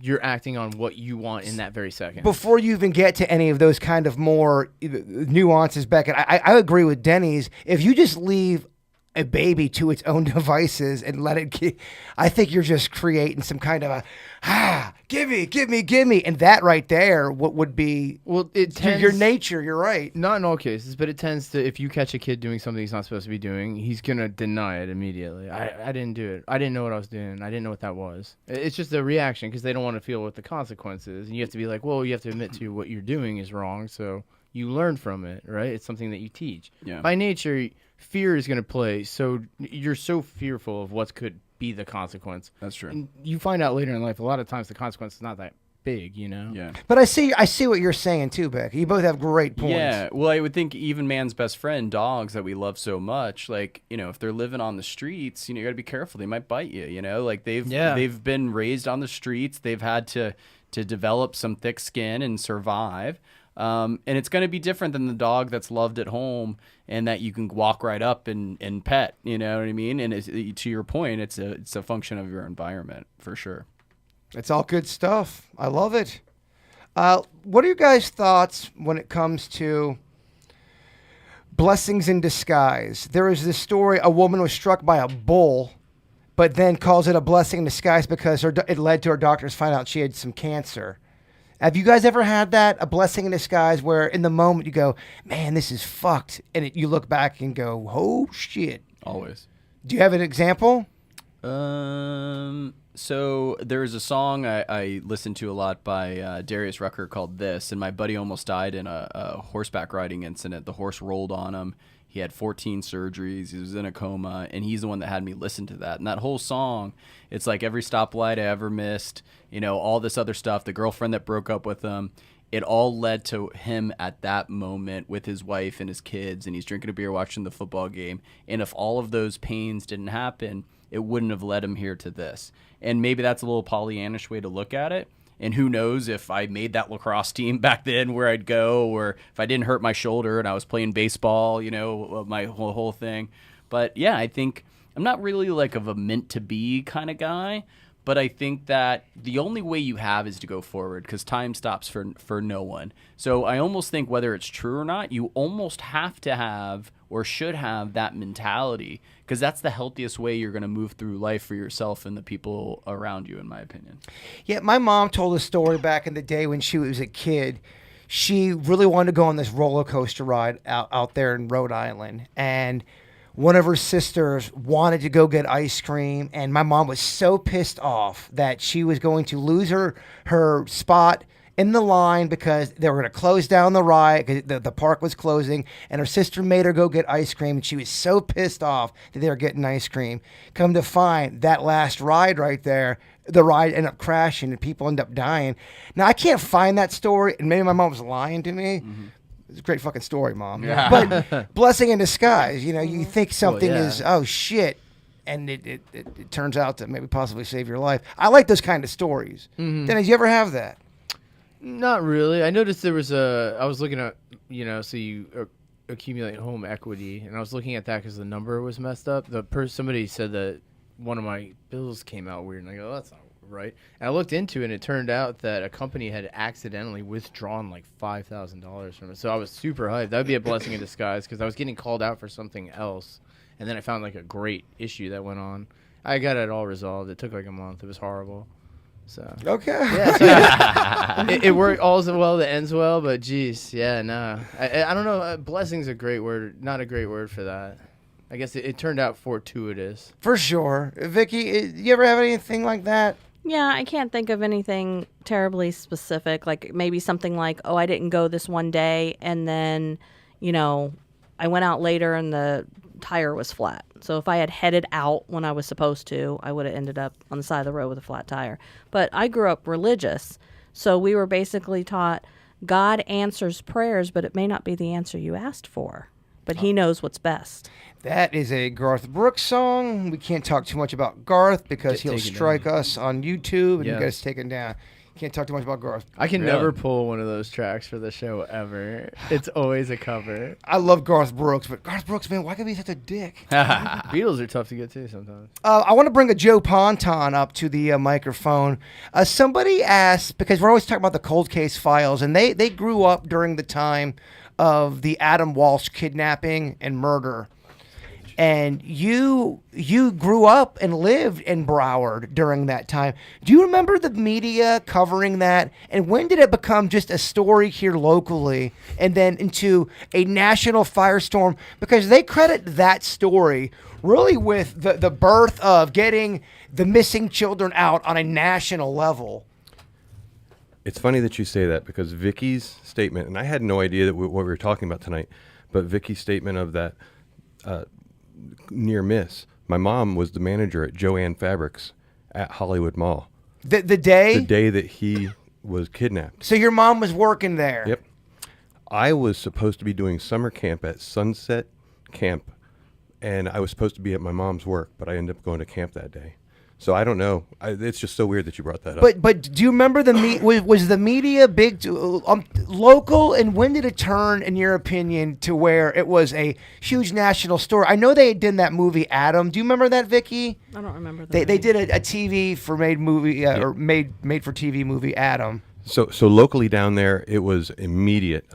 Speaker 4: You're acting on what you want in that very second.
Speaker 2: Before you even get to any of those kind of more nuances, Beckett, I agree with Denny's. If you just leave a baby to its own devices and let it I think you're just creating some kind of gimme. And that right there, what would be your nature, you're right.
Speaker 4: Not in all cases, but it tends to, if you catch a kid doing something he's not supposed to be doing, he's going to deny it immediately. I didn't do it. I didn't know what I was doing. I didn't know what that was. It's just a reaction because they don't want to feel what the consequences. And you have to be like, well, you have to admit to what you're doing is wrong, so you learn from it, right? It's something that you teach.
Speaker 3: Yeah.
Speaker 4: By nature, fear is going to play, so you're so fearful of what could be the consequence.
Speaker 3: That's true.
Speaker 4: And you find out later in life, a lot of times the consequence is not that big,
Speaker 3: Yeah.
Speaker 2: But I see what you're saying too, Beck. You both have great points.
Speaker 3: Yeah, well, I would think even man's best friend, dogs that we love so much, like, if they're living on the streets, you got to be careful. They might bite you, like they've been raised on the streets. They've had to develop some thick skin and survive. And it's going to be different than the dog that's loved at home and that you can walk right up and pet, you know what I mean? And to your point, it's a function of your environment for sure.
Speaker 2: It's all good stuff. I love it. What are your guys' thoughts when it comes to blessings in disguise? There is this story, a woman was struck by a bull, but then calls it a blessing in disguise because it led to her doctors find out she had some cancer. Have you guys ever had that, a blessing in disguise, where in the moment you go, man, this is fucked, and you look back and go, oh, shit.
Speaker 3: Always.
Speaker 2: Do you have an example?
Speaker 3: So there's a song I listen to a lot by Darius Rucker called This, and my buddy almost died in a horseback riding incident. The horse rolled on him. He had 14 surgeries. He was in a coma, and he's the one that had me listen to that. And that whole song, it's like every stoplight I ever missed, all this other stuff, the girlfriend that broke up with him. it all led to him at that moment with his wife and his kids, and he's drinking a beer watching the football game. And if all of those pains didn't happen, it wouldn't have led him here to this. And maybe that's a little Pollyannish way to look at it. And who knows if I made that lacrosse team back then where I'd go, or if I didn't hurt my shoulder and I was playing baseball, my whole thing. But yeah, I think I'm not really like of a meant to be kind of guy, but I think that the only way you have is to go forward, because time stops for no one. So I almost think whether it's true or not, you almost have to have or should have that mentality, because that's the healthiest way you're going to move through life for yourself and the people around you, in my opinion.
Speaker 2: Yeah, my mom told a story back in the day when she was a kid. She really wanted to go on this roller coaster ride out there in Rhode Island, and one of her sisters wanted to go get ice cream, and my mom was so pissed off that she was going to lose her spot in the line because they were going to close down the ride because the park was closing, and her sister made her go get ice cream, and she was so pissed off that they were getting ice cream. Come to find, that last ride right there, the ride ended up crashing, and people end up dying. Now, I can't find that story, and maybe my mom was lying to me. Mm-hmm. It's a great fucking story, Mom. Yeah. But blessing in disguise. You think something is, oh, shit, and it turns out to maybe possibly save your life. I like those kind of stories. Mm-hmm. Denny, did you ever have that?
Speaker 4: Not really. I noticed I was looking at, so you accumulate home equity, and I was looking at that because the number was messed up. Somebody said that one of my bills came out weird, and I go, oh, that's not right. And I looked into it, and it turned out that a company had accidentally withdrawn like $5,000 from it. So I was super hyped. That would be a blessing in disguise, because I was getting called out for something else, and then I found like a great issue that went on. I got it all resolved. It took like a month. It was horrible. So
Speaker 2: okay,
Speaker 4: yeah, so it worked all well that ends well, but geez, yeah, no, I don't know. Blessing's a great word, not a great word for that. I guess it turned out fortuitous.
Speaker 2: For sure. Vicky, you ever have anything like that?
Speaker 5: Yeah, I can't think of anything terribly specific. Like maybe something like, oh, I didn't go this one day, and then, I went out later and the tire was flat. So if I had headed out when I was supposed to, I would have ended up on the side of the road with a flat tire. But I grew up religious, so we were basically taught God answers prayers, but it may not be the answer you asked for. But he knows what's best.
Speaker 2: That is a Garth Brooks song. We can't talk too much about Garth because he'll strike us on YouTube and you get us taken down. Can't talk too much about Garth.
Speaker 4: I can never pull one of those tracks for the show ever. It's always a cover.
Speaker 2: I love Garth Brooks, but Garth Brooks, man, why can he be such a dick?
Speaker 4: Beatles are tough to get to sometimes.
Speaker 2: I want to bring a Joe Ponton up to the microphone. Somebody asked, because we're always talking about the cold case files, and they grew up during the time of the Adam Walsh kidnapping and murder. And you grew up and lived in Broward during that time. Do you remember the media covering that? And when did it become just a story here locally and then into a national firestorm? Because they credit that story really with the birth of getting the missing children out on a national level.
Speaker 6: It's funny that you say that, because Vicky's statement, and I had no idea that what we were talking about tonight, but Vicky's statement of that near miss. My mom was the manager at Joann Fabrics at Hollywood Mall.
Speaker 2: The day
Speaker 6: that he was kidnapped.
Speaker 2: So your mom was working there.
Speaker 6: Yep. I was supposed to be doing summer camp at Sunset Camp, and I was supposed to be at my mom's work, but I ended up going to camp that day. So I don't know. It's just so weird that you brought that up.
Speaker 2: But do you remember was the media big local, and when did it turn, in your opinion, to where it was a huge national story? I know they did that movie Adam. Do you remember that, Vicky?
Speaker 5: I don't remember that.
Speaker 2: They did a TV for made movie or made for TV movie Adam.
Speaker 6: So locally down there, it was immediate.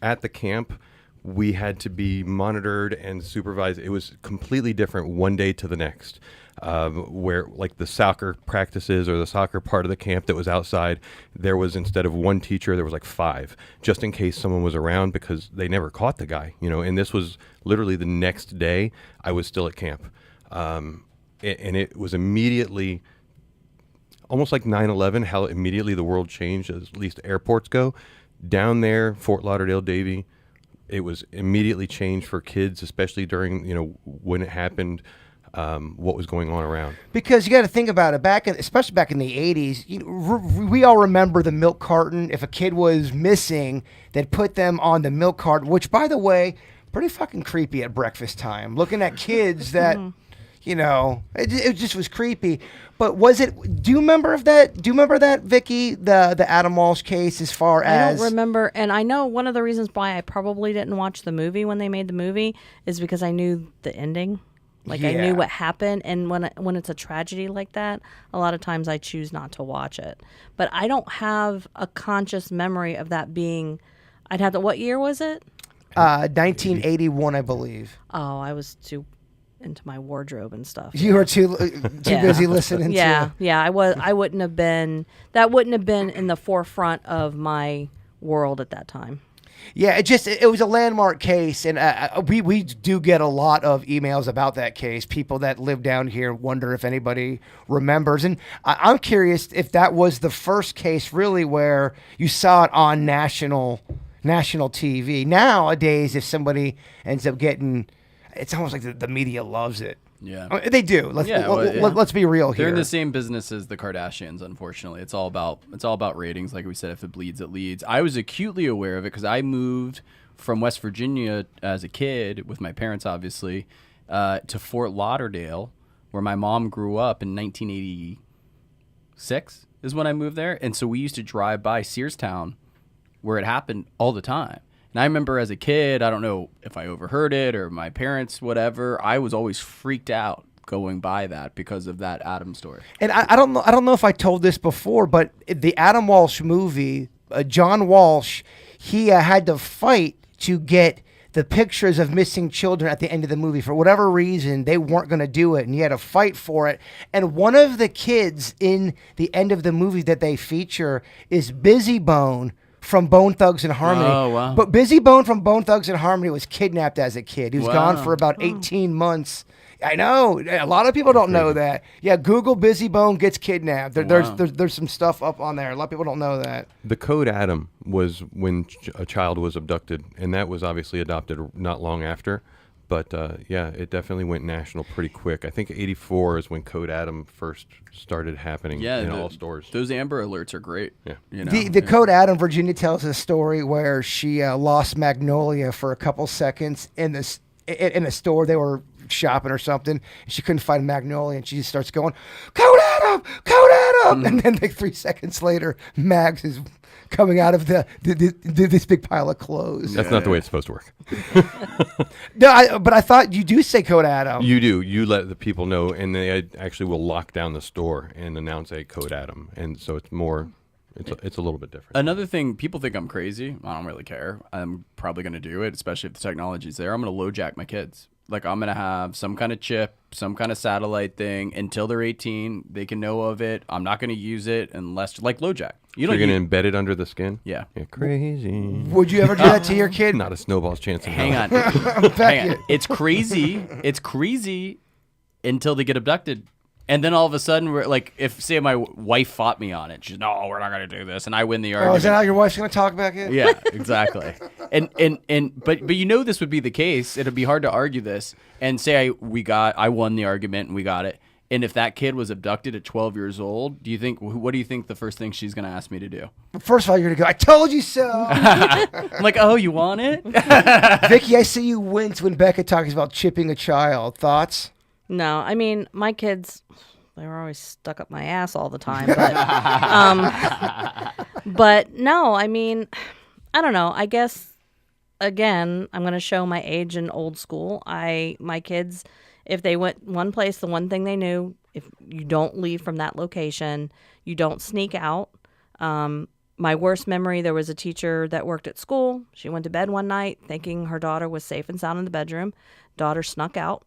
Speaker 6: At the camp, we had to be monitored and supervised. It was completely different one day to the next. Where like the soccer practices or the soccer part of the camp that was outside, there was, instead of one teacher, there was like 5, just in case someone was around, because they never caught the guy, and this was literally the next day I was still at camp. And it was immediately almost like 9/11, how immediately the world changed, at least airports go. Down there, Fort Lauderdale, Davie, it was immediately changed for kids, especially during, when it happened. what was going on around.
Speaker 2: Because you got to think about it, especially back in the 80s, we all remember the milk carton. If a kid was missing, they'd put them on the milk carton, which, by the way, pretty fucking creepy at breakfast time. Looking at kids that, it just was creepy. But do you remember that, Vicky, the Adam Walsh case as far as...
Speaker 5: I don't remember, and I know one of the reasons why I probably didn't watch the movie when they made the movie is because I knew the ending. I knew what happened, and when it's a tragedy like that, a lot of times I choose not to watch it. But I don't have a conscious memory of that being... What year was it?
Speaker 2: 1981, I believe.
Speaker 5: Oh, I was too into my wardrobe and stuff.
Speaker 2: You were too busy listening to...
Speaker 5: Yeah, I was. I wouldn't have been... That wouldn't have been in the forefront of my world at that time.
Speaker 2: Yeah, it was a landmark case, and we do get a lot of emails about that case. People that live down here wonder if anybody remembers, and I'm curious if that was the first case really where you saw it on national TV. Nowadays, if somebody ends up getting, it's almost like the media loves it.
Speaker 3: Yeah,
Speaker 2: I mean, they do. Let's be real here.
Speaker 3: They're in the same business as the Kardashians. Unfortunately, it's all about ratings. Like we said, if it bleeds, it leads. I was acutely aware of it because I moved from West Virginia as a kid with my parents, obviously, to Fort Lauderdale, where my mom grew up in 1986 is when I moved there, and so we used to drive by Searstown, where it happened all the time. And I remember as a kid, I don't know if I overheard it or my parents, whatever, I was always freaked out going by that because of that Adam story.
Speaker 2: And I don't know if I told this before, but the Adam Walsh movie, John Walsh, he had to fight to get the pictures of missing children at the end of the movie. For whatever reason, they weren't going to do it, and he had to fight for it. And one of the kids in the end of the movie that they feature is Busy Bone from Bone Thugs and Harmony.
Speaker 3: Oh, wow.
Speaker 2: But Busy Bone from Bone Thugs and Harmony was kidnapped as a kid. He was gone for about 18 months. I know. A lot of people don't know that. Yeah, Google Busy Bone gets kidnapped. There's some stuff up on there. A lot of people don't know that.
Speaker 6: The Code Adam was when a child was abducted, and that was obviously adopted not long after. But, it definitely went national pretty quick. I think 84 is when Code Adam first started happening in all stores.
Speaker 3: Those Amber Alerts are great.
Speaker 6: Yeah.
Speaker 2: The Code Adam, Virginia tells a story where she lost Magnolia for a couple seconds in a store. They were shopping or something, and she couldn't find Magnolia, and she just starts going, Code Adam! Code Adam! And then 3 seconds later, Mags is coming out of this big pile of clothes.
Speaker 6: That's not the way it's supposed to work.
Speaker 2: No, but I thought you do say Code Adam.
Speaker 6: You do. You let the people know, and they actually will lock down the store and announce a Code Adam, and so it's more. It's a little bit different.
Speaker 3: Another thing, people think I'm crazy. I don't really care. I'm probably going to do it, especially if the technology's there. I'm going to low jack my kids. Like, I'm going to have some kind of chip, some kind of satellite thing until they're 18. They can know of it. I'm not going to use it unless, like, low jack.
Speaker 6: You're going to embed it under the skin?
Speaker 3: Yeah.
Speaker 6: Crazy.
Speaker 2: Would you ever do that to your kid?
Speaker 6: Not a snowball's chance.
Speaker 3: Hang on. Hang on. It's crazy. It's crazy until they get abducted. And then all of a sudden, we're like, if, say, my wife fought me on it, she's, no, we're not going to do this. And I win the argument.
Speaker 2: Oh, is that how your wife's going to talk back in?
Speaker 3: Yeah, exactly. But this would be the case. It'd be hard to argue this. And say I won the argument and we got it. And if that kid was abducted at 12 years old, what do you think the first thing she's going to ask me to do?
Speaker 2: First of all, you're going to go, I told you so.
Speaker 3: I'm like, oh, you want it?
Speaker 2: Vicky, I see you wince when Beckett talks about chipping a child. Thoughts?
Speaker 5: No, I mean, my kids, they were always stuck up my ass all the time. But no, I mean, I don't know. I guess, again, I'm going to show my age in old school. My kids, if they went one place, the one thing they knew, if you don't leave from that location, you don't sneak out. My worst memory, there was a teacher that worked at school. She went to bed one night thinking her daughter was safe and sound in the bedroom. Daughter snuck out.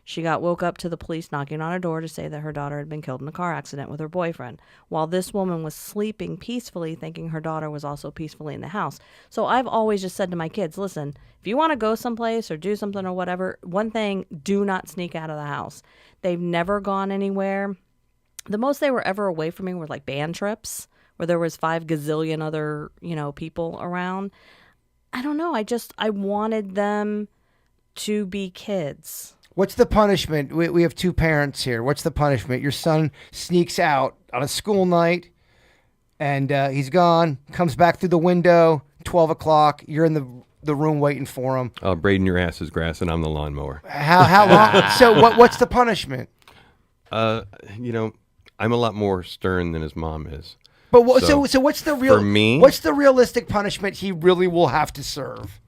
Speaker 5: She got woke up to the police knocking on her door to say that her daughter had been killed in a car accident with her boyfriend, while this woman was sleeping peacefully, thinking her daughter was also peacefully in the house. So I've always just said to my kids, listen, if you want to go someplace or do something or whatever, one thing, do not sneak out of the house. They've never gone anywhere. The most they were ever away from me were like band trips where there was 5 gazillion other, people around. I don't know. I wanted them to be kids.
Speaker 2: What's the punishment? We have two parents here. What's the punishment? Your son sneaks out on a school night, and he's gone. Comes back through the window. 12 o'clock. You're in the room waiting for him.
Speaker 6: Braden, your ass is grass, and I'm the lawnmower.
Speaker 2: How long? So what's the punishment?
Speaker 6: You know, I'm a lot more stern than his mom is.
Speaker 2: But so what's the real?
Speaker 6: For me,
Speaker 2: what's the realistic punishment he really will have to serve?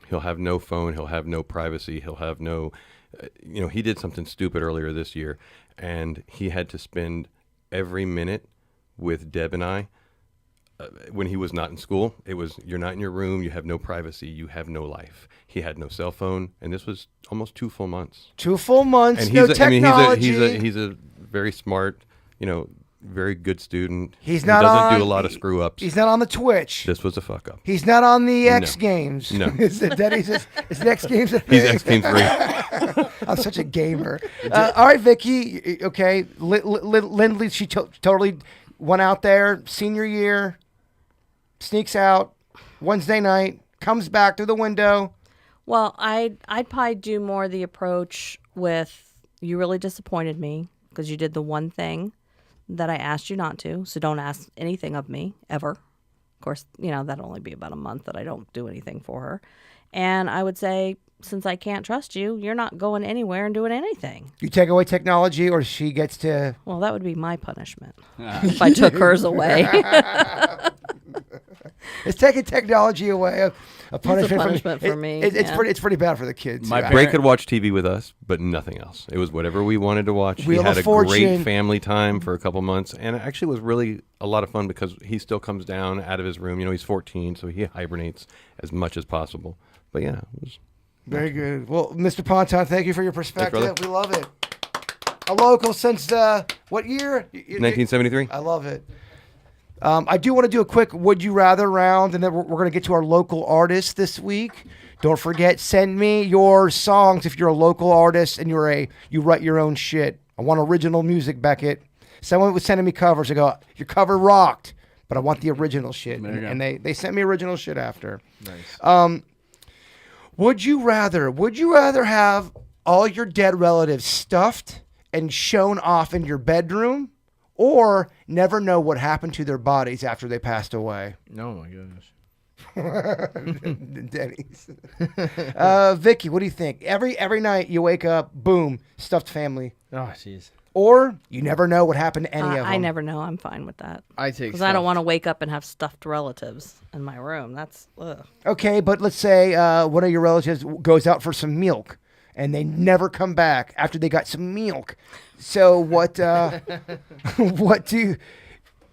Speaker 6: He'll have no phone. He'll have no privacy. He'll have no. He did something stupid earlier this year, and he had to spend every minute with Deb and I when he was not in school. It was, you're not in your room, you have no privacy, you have no life. He had no cell phone, and this was almost 2 full months.
Speaker 2: 2 full months,
Speaker 6: and
Speaker 2: no technology.
Speaker 6: He's a very smart, very good student.
Speaker 2: He
Speaker 6: doesn't do a lot of screw ups.
Speaker 2: He's not on the Twitch.
Speaker 6: This was a fuck up.
Speaker 2: He's not on the X Games.
Speaker 6: No.
Speaker 2: Is it X Games?
Speaker 6: He's X Games 3.
Speaker 2: I'm such a gamer. All right, Vicky. Okay, Lindley. She totally went out there senior year, sneaks out Wednesday night, comes back through the window.
Speaker 5: Well, I'd probably do more the approach with, you really disappointed me because you did the one thing that I asked you not to, so don't ask anything of me ever. Of course, that'll only be about a month that I don't do anything for her. And I would say, since I can't trust you, you're not going anywhere and doing anything.
Speaker 2: You take away technology, or she gets to...
Speaker 5: Well, that would be my punishment if I took hers away.
Speaker 2: It's taking technology away. A punishment
Speaker 5: for me.
Speaker 2: It's pretty bad for the kids.
Speaker 6: Bray could watch TV with us, but nothing else. It was whatever we wanted to watch.
Speaker 2: Wheel
Speaker 6: we had
Speaker 2: of
Speaker 6: a
Speaker 2: Fortune.
Speaker 6: great family time for a couple months, and it actually was really a lot of fun because he still comes down out of his room. He's 14, so he hibernates as much as possible. But yeah, it was
Speaker 2: very good. Well, Mr. Ponton, thank you for your perspective.
Speaker 6: Thanks,
Speaker 2: we love it. A local since what year?
Speaker 6: 1973.
Speaker 2: I love it. I do want to do a quick Would You Rather round, and then we're going to get to our local artists this week. Don't forget, send me your songs if you're a local artist and you write your own shit. I want original music, Beckett. Someone was sending me covers. I go, your cover rocked, but I want the original shit. And they sent me original shit after.
Speaker 4: Nice.
Speaker 2: Would you rather have all your dead relatives stuffed and shown off in your bedroom, or never know what happened to their bodies after they passed away?
Speaker 4: Oh my goodness.
Speaker 2: Denny's. Vicky, what do you think? Every night you wake up, boom, stuffed family.
Speaker 4: Oh, jeez.
Speaker 2: Or you never know what happened to any of them.
Speaker 5: I never know. I'm fine with that.
Speaker 4: Because
Speaker 5: I don't want to wake up and have stuffed relatives in my room. That's ugh.
Speaker 2: Okay, but let's say one of your relatives goes out for some milk, and they never come back after they got some milk. So what? What do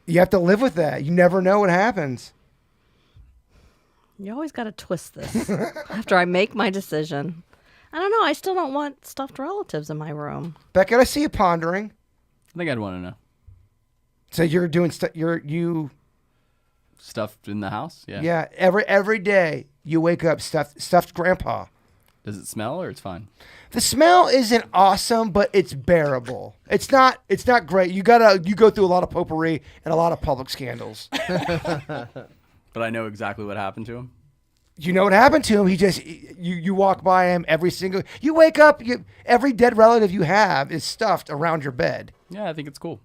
Speaker 2: you have to live with that? You never know what happens.
Speaker 5: You always got to twist this after I make my decision. I don't know. I still don't want stuffed relatives in my room.
Speaker 2: Beckett, I see you pondering.
Speaker 3: I think I'd want to know.
Speaker 2: So you're doing you
Speaker 3: Stuffed in the house? Yeah.
Speaker 2: Yeah. Every day you wake up stuffed grandpa.
Speaker 3: Does it smell or it's fine?
Speaker 2: The smell isn't awesome, but it's bearable. It's not great. You go through a lot of potpourri and a lot of public scandals.
Speaker 3: But I know exactly what happened to him.
Speaker 2: You know what happened to him? He just you walk by him you wake up, every dead relative you have is stuffed around your bed.
Speaker 3: Yeah, I think it's cool.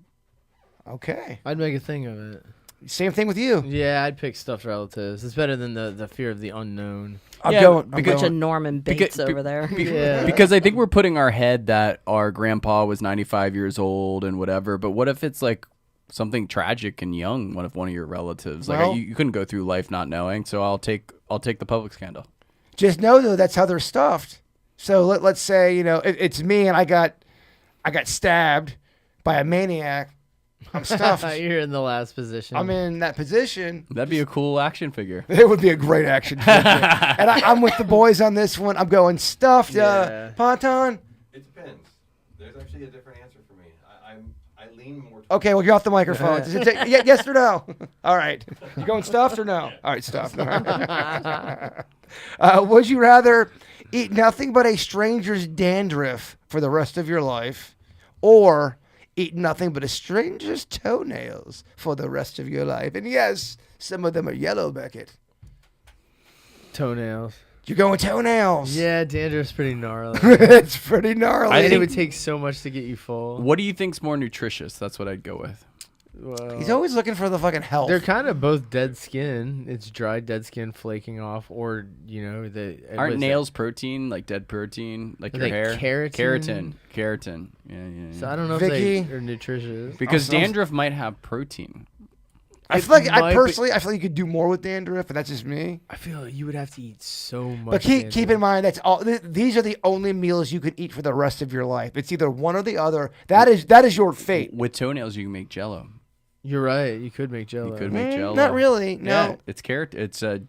Speaker 2: Okay.
Speaker 4: I'd make a thing of it.
Speaker 2: Same thing with you.
Speaker 4: Yeah, I'd pick stuffed relatives. It's better than the fear of the unknown.
Speaker 2: I'm
Speaker 5: A
Speaker 2: going.
Speaker 5: bunch of Norman Bates over there.
Speaker 4: Yeah.
Speaker 3: Because I think we're putting our head that our grandpa was 95 years old and whatever, but what if it's like something tragic and young, one of your relatives? Like
Speaker 2: Well-
Speaker 3: you couldn't go through life not knowing, so I'll take the public scandal.
Speaker 2: Just know though that's how they're stuffed. So let's say it's me and I got stabbed by a maniac. I'm stuffed.
Speaker 4: You're in the last position.
Speaker 2: I'm in that position.
Speaker 3: That'd be a cool action figure.
Speaker 2: It would be a great action figure. And I'm with the boys on this one. I'm going stuffed.
Speaker 4: Yeah.
Speaker 2: Ponton.
Speaker 6: It depends. There's actually a different answer for me. I lean more.
Speaker 2: Okay, well, get off the microphone. Yes or no? All right. You going stuffed or no? All right, stuffed. Would you rather eat nothing but a stranger's dandruff for the rest of your life, or eat nothing but a stranger's toenails for the rest of your life? And yes, some of them are yellow, Beckett.
Speaker 4: Toenails.
Speaker 2: You're going toenails.
Speaker 4: Yeah, dandruff's pretty gnarly.
Speaker 2: It's pretty gnarly.
Speaker 4: And it would take so much to get you full.
Speaker 3: What do you think's more nutritious? That's what I'd go with.
Speaker 4: Well,
Speaker 2: He's always looking for the fucking health.
Speaker 4: they're kind of both dead skin. It's dry dead skin flaking off, or
Speaker 3: Aren't nails protein, like dead protein, like your
Speaker 4: Like
Speaker 3: hair?
Speaker 4: keratin?
Speaker 3: Keratin. Yeah.
Speaker 4: So I don't know
Speaker 2: Vicky?
Speaker 4: if they're nutritious.
Speaker 3: Because
Speaker 2: Also-
Speaker 3: dandruff might have protein.
Speaker 2: I feel like
Speaker 4: might be-
Speaker 2: I feel like you could do more with dandruff, but that's just me.
Speaker 4: I feel like you would have to eat so much.
Speaker 2: But keep
Speaker 4: dandruff.
Speaker 2: in mind that's all. These are the only meals you can eat for the rest of your life. It's either one or the other. That is your fate.
Speaker 3: With toenails, you can make Jello.
Speaker 4: You're right. You could make Jello.
Speaker 3: You could make Jello.
Speaker 2: Not really. No.
Speaker 3: Yeah, it's carrot. It's
Speaker 4: You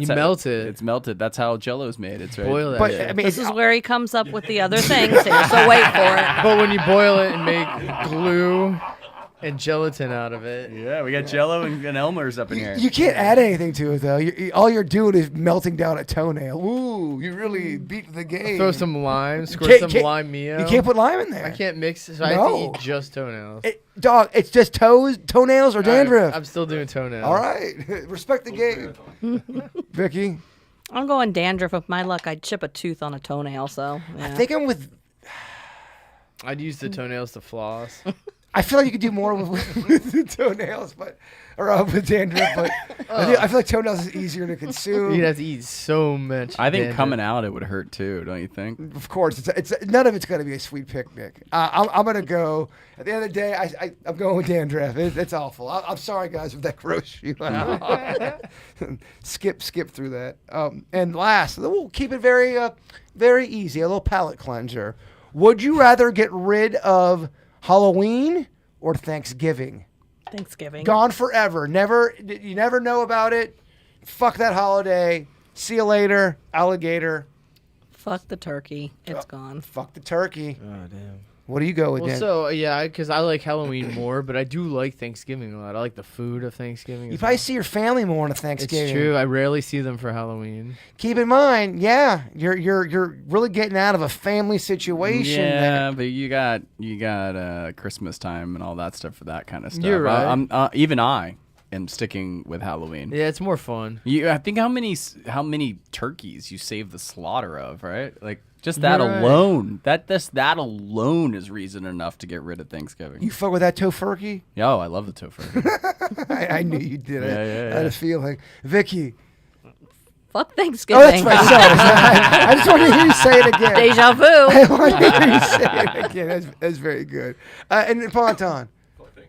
Speaker 4: melt it.
Speaker 3: It's melted. That's how Jello's made. It's right.
Speaker 4: Boil that
Speaker 2: But
Speaker 4: shit.
Speaker 2: I mean,
Speaker 5: This is where he comes up with the other things. So wait for it.
Speaker 4: But when you boil it and make glue and gelatin out of it,
Speaker 3: Yeah, we got Jello and Elmer's up in here.
Speaker 2: you can't add anything to it though. All you're doing is melting down a toenail. Ooh, you really beat the game.
Speaker 4: throw some lime, squirt
Speaker 2: Can't-
Speaker 4: some
Speaker 2: can't-
Speaker 4: lime Mio.
Speaker 2: You can't put lime in there.
Speaker 4: I can't mix, so I have
Speaker 2: No.
Speaker 4: to eat just toenails.
Speaker 2: Dog, it's just toenails or dandruff.
Speaker 4: I'm still doing toenails.
Speaker 2: All right, respect the game. Vicky,
Speaker 5: I'm going dandruff. With my luck, I'd chip a tooth on a toenail. So yeah.
Speaker 2: I think I'm with.
Speaker 4: I'd use the toenails to floss.
Speaker 2: I feel like you could do more with the toenails, with dandruff. But I feel like toenails is easier to consume.
Speaker 4: You'd have to eat so much.
Speaker 3: I think
Speaker 4: dandruff.
Speaker 3: coming out it would hurt too. Don't you think?
Speaker 2: Of course, it's none of it's going to be a sweet picnic. I'm going to go. At the end of the day, I'm going with dandruff. It's awful. I'm sorry, guys, if that grossed you out. skip through that. And last, we'll keep it very very easy. A little palate cleanser. Would you rather get rid of Halloween or Thanksgiving?
Speaker 5: Thanksgiving.
Speaker 2: Gone forever. You never know about it. Fuck that holiday. See you later, alligator.
Speaker 5: Fuck the turkey. It's gone.
Speaker 2: Fuck the turkey.
Speaker 4: Oh damn.
Speaker 2: What do you go with,
Speaker 4: Well,
Speaker 2: Dan?
Speaker 4: so yeah, because I like Halloween more, but I do like Thanksgiving a lot. I like the food of Thanksgiving.
Speaker 2: You
Speaker 4: as
Speaker 2: probably
Speaker 4: well.
Speaker 2: see your family more on a Thanksgiving.
Speaker 4: It's true. I rarely see them for Halloween.
Speaker 2: Keep in mind, yeah, you're really getting out of a family situation.
Speaker 3: Yeah, but you got Christmas time and all that stuff for that kind of stuff.
Speaker 4: You're right.
Speaker 3: I'm even I am sticking with Halloween.
Speaker 4: Yeah, it's more fun.
Speaker 3: I think how many turkeys you save the slaughter of, right? Like just that
Speaker 4: You're right.
Speaker 3: alone. That alone is reason enough to get rid of Thanksgiving.
Speaker 2: You fuck with that tofurkey?
Speaker 3: Yo, I love the tofurkey.
Speaker 2: I knew you did.
Speaker 3: Yeah,
Speaker 2: I had a feeling. Vicky.
Speaker 5: Fuck
Speaker 2: Oh,
Speaker 5: Thanksgiving.
Speaker 2: that's right. Sorry. I just want to hear you say it again.
Speaker 5: Deja vu.
Speaker 2: I want to hear you say it again. That's very good. And Ponton.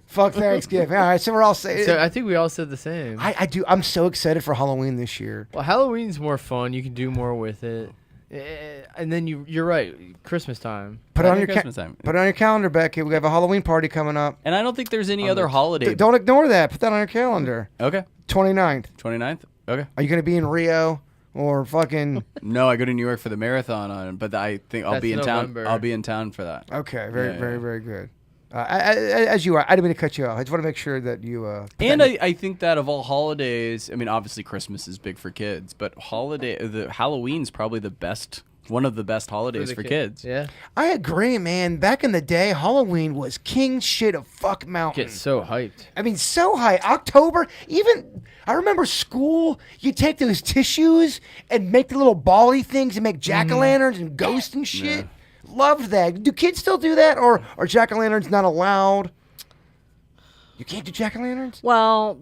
Speaker 2: Fuck Thanksgiving. All right, so we're all saying.
Speaker 4: So I think we all said the same.
Speaker 2: I do. I'm so excited for Halloween this year.
Speaker 4: Well, Halloween's more fun. You can do more with it. And then you're right. Christmas time.
Speaker 2: Put it on your
Speaker 3: Christmas time.
Speaker 2: Put it on your calendar, Becky. We have a Halloween party coming up.
Speaker 3: And I don't think there's any other holiday.
Speaker 2: Don't ignore that. Put that on your calendar.
Speaker 3: Okay.
Speaker 2: 29th.
Speaker 3: 29th? Okay.
Speaker 2: Are you going to be in Rio or fucking?
Speaker 3: No, I go to New York for the marathon but I think I'll
Speaker 4: That's
Speaker 3: be in
Speaker 4: November.
Speaker 3: town. I'll be in town for that.
Speaker 2: Okay,
Speaker 3: Yeah.
Speaker 2: very good. As you are, I didn't mean to cut you off. I just want to make sure that you.
Speaker 3: And I think that of all holidays, I mean, obviously Christmas is big for kids, but Halloween's probably one of the best holidays for kids.
Speaker 4: Yeah.
Speaker 2: I agree, man. Back in the day, Halloween was king shit of fuck mountain.
Speaker 4: Get so hyped.
Speaker 2: I mean, so high. October, even I remember school. You take those tissues and make the little bally things and make jack o' lanterns and ghosts and shit.
Speaker 3: Yeah.
Speaker 2: Loved that. Do kids still do that, or are jack o' lanterns not allowed? You can't do jack o' lanterns.
Speaker 5: Well,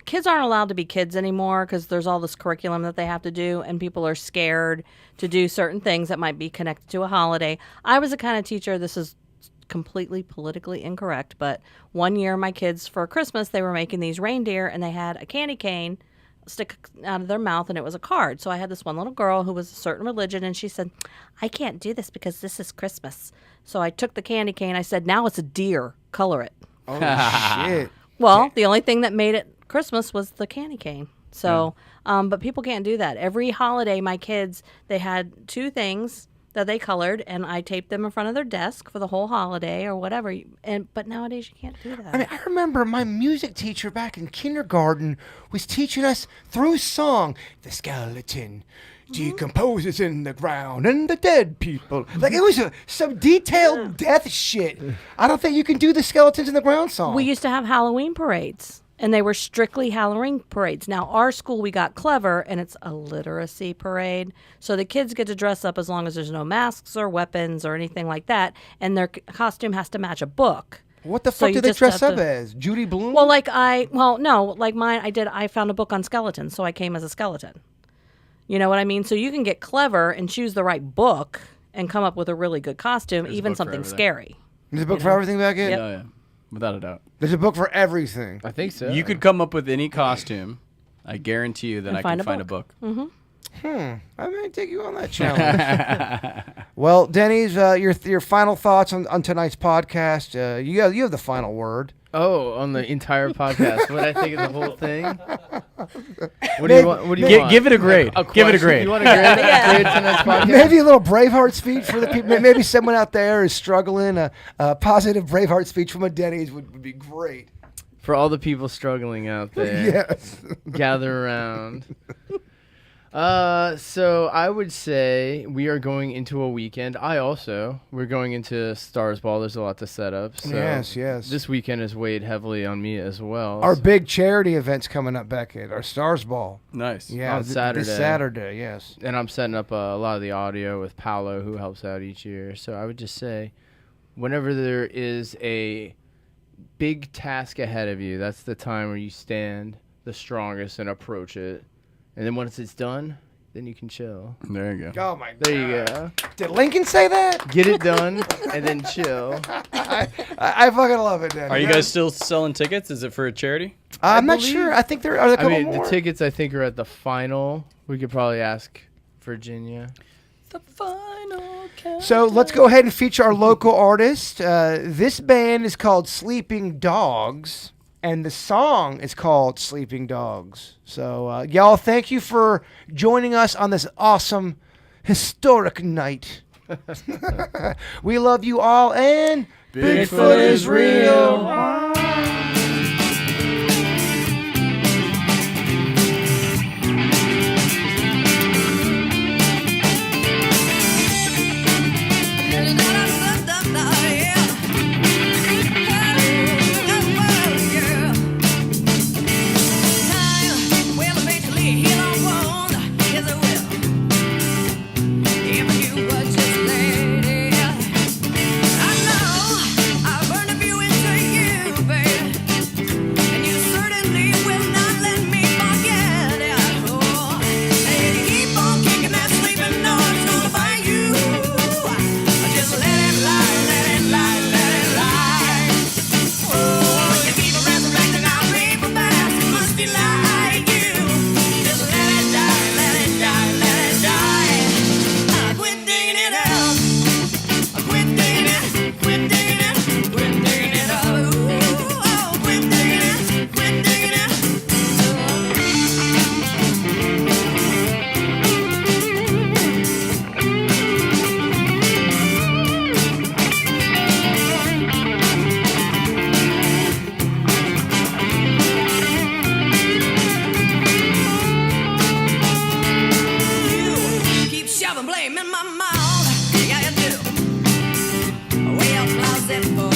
Speaker 5: kids aren't allowed to be kids anymore because there's all this curriculum that they have to do, and people are scared to do certain things that might be connected to a holiday. I was the kind of teacher, this is completely politically incorrect, but one year my kids, for Christmas, they were making these reindeer, and they had a candy cane stick out of their mouth, and it was a card. So I had this one little girl who was a certain religion, and she said, I can't do this because this is Christmas. So I took the candy cane. I said, now it's a deer. Color it.
Speaker 2: Oh shit!
Speaker 5: Well, the only thing that made it Christmas was the candy cane. So, but people can't do that. Every holiday, my kids, they had two things that they colored, and I taped them in front of their desk for the whole holiday or whatever. But nowadays, you can't do that.
Speaker 2: I mean, I remember my music teacher back in kindergarten was teaching us through song, the skeleton decomposes in the ground and the dead people. Like, it was some detailed death shit. I don't think you can do the skeletons in the ground song.
Speaker 5: We used to have Halloween parades. And they were strictly Halloween parades. Now, our school, we got clever, and it's a literacy parade. So the kids get to dress up as long as there's no masks or weapons or anything like that. And their costume has to match a book.
Speaker 2: What the
Speaker 5: So
Speaker 2: fuck
Speaker 5: you
Speaker 2: did they
Speaker 5: just
Speaker 2: dress
Speaker 5: have
Speaker 2: up
Speaker 5: to-
Speaker 2: as? Judy Blume?
Speaker 5: Well, like mine, I found a book on skeletons, so I came as a skeleton. You know what I mean? So you can get clever and choose the right book and come up with a really good costume,
Speaker 3: There's a
Speaker 5: even
Speaker 3: book for
Speaker 5: something
Speaker 3: everything.
Speaker 5: scary.
Speaker 2: There's a book for everything, Beckett?
Speaker 5: Yep.
Speaker 3: Oh, yeah. Without a doubt.
Speaker 2: There's a book for everything.
Speaker 4: I think so.
Speaker 3: You could come up with any costume. I guarantee you that
Speaker 5: And
Speaker 3: I can
Speaker 5: find a
Speaker 3: find a book.
Speaker 2: I may take you on that challenge. Well, Denny's, your final thoughts on tonight's podcast. You have the final word.
Speaker 4: Oh, on the entire podcast. What I think of the whole thing? What do
Speaker 2: Maybe-
Speaker 4: you want? What do you want?
Speaker 3: Give it a grade. Give it a
Speaker 4: question?
Speaker 3: grade.
Speaker 4: You want a grade? Grade tonight's podcast?
Speaker 2: Maybe a little Braveheart speech for the people. Maybe someone out there is struggling. A positive Braveheart speech from a Denny's would be great.
Speaker 4: For all the people struggling out there,
Speaker 2: Yes.
Speaker 4: gather around. So I would say we are going into a weekend. We're going into Stars Ball. There's a lot to set up. So
Speaker 2: Yes.
Speaker 4: This weekend has weighed heavily on me as well.
Speaker 2: Our big charity event's coming up, Beckett. Our Stars Ball.
Speaker 3: Nice.
Speaker 2: Yeah,
Speaker 4: On Saturday.
Speaker 2: This Saturday, yes.
Speaker 4: And I'm setting up a lot of the audio with Paolo, who helps out each year. So I would just say, whenever there is a big task ahead of you, that's the time where you stand the strongest and approach it. And then once it's done, then you can chill.
Speaker 3: There you go.
Speaker 2: Oh my God.
Speaker 4: There you go.
Speaker 2: Did Lincoln say that?
Speaker 4: Get it done and then chill.
Speaker 2: I fucking love it, Denny.
Speaker 3: Are you guys still selling tickets? Is it for a charity?
Speaker 2: I'm not
Speaker 4: believe-
Speaker 2: sure. I think there are a
Speaker 4: I
Speaker 2: couple
Speaker 4: mean,
Speaker 2: more.
Speaker 4: the tickets I think are at the final. We could probably ask Virginia.
Speaker 3: The final count.
Speaker 2: So let's go ahead and feature our local artist. This band is called Sleeping Dogz, and the song is called Sleeping Dogz. So, y'all, thank you for joining us on this awesome, historic night. We love you all, and Bigfoot is real.
Speaker 1: Blame in my mouth, yeah you do. Well, closet for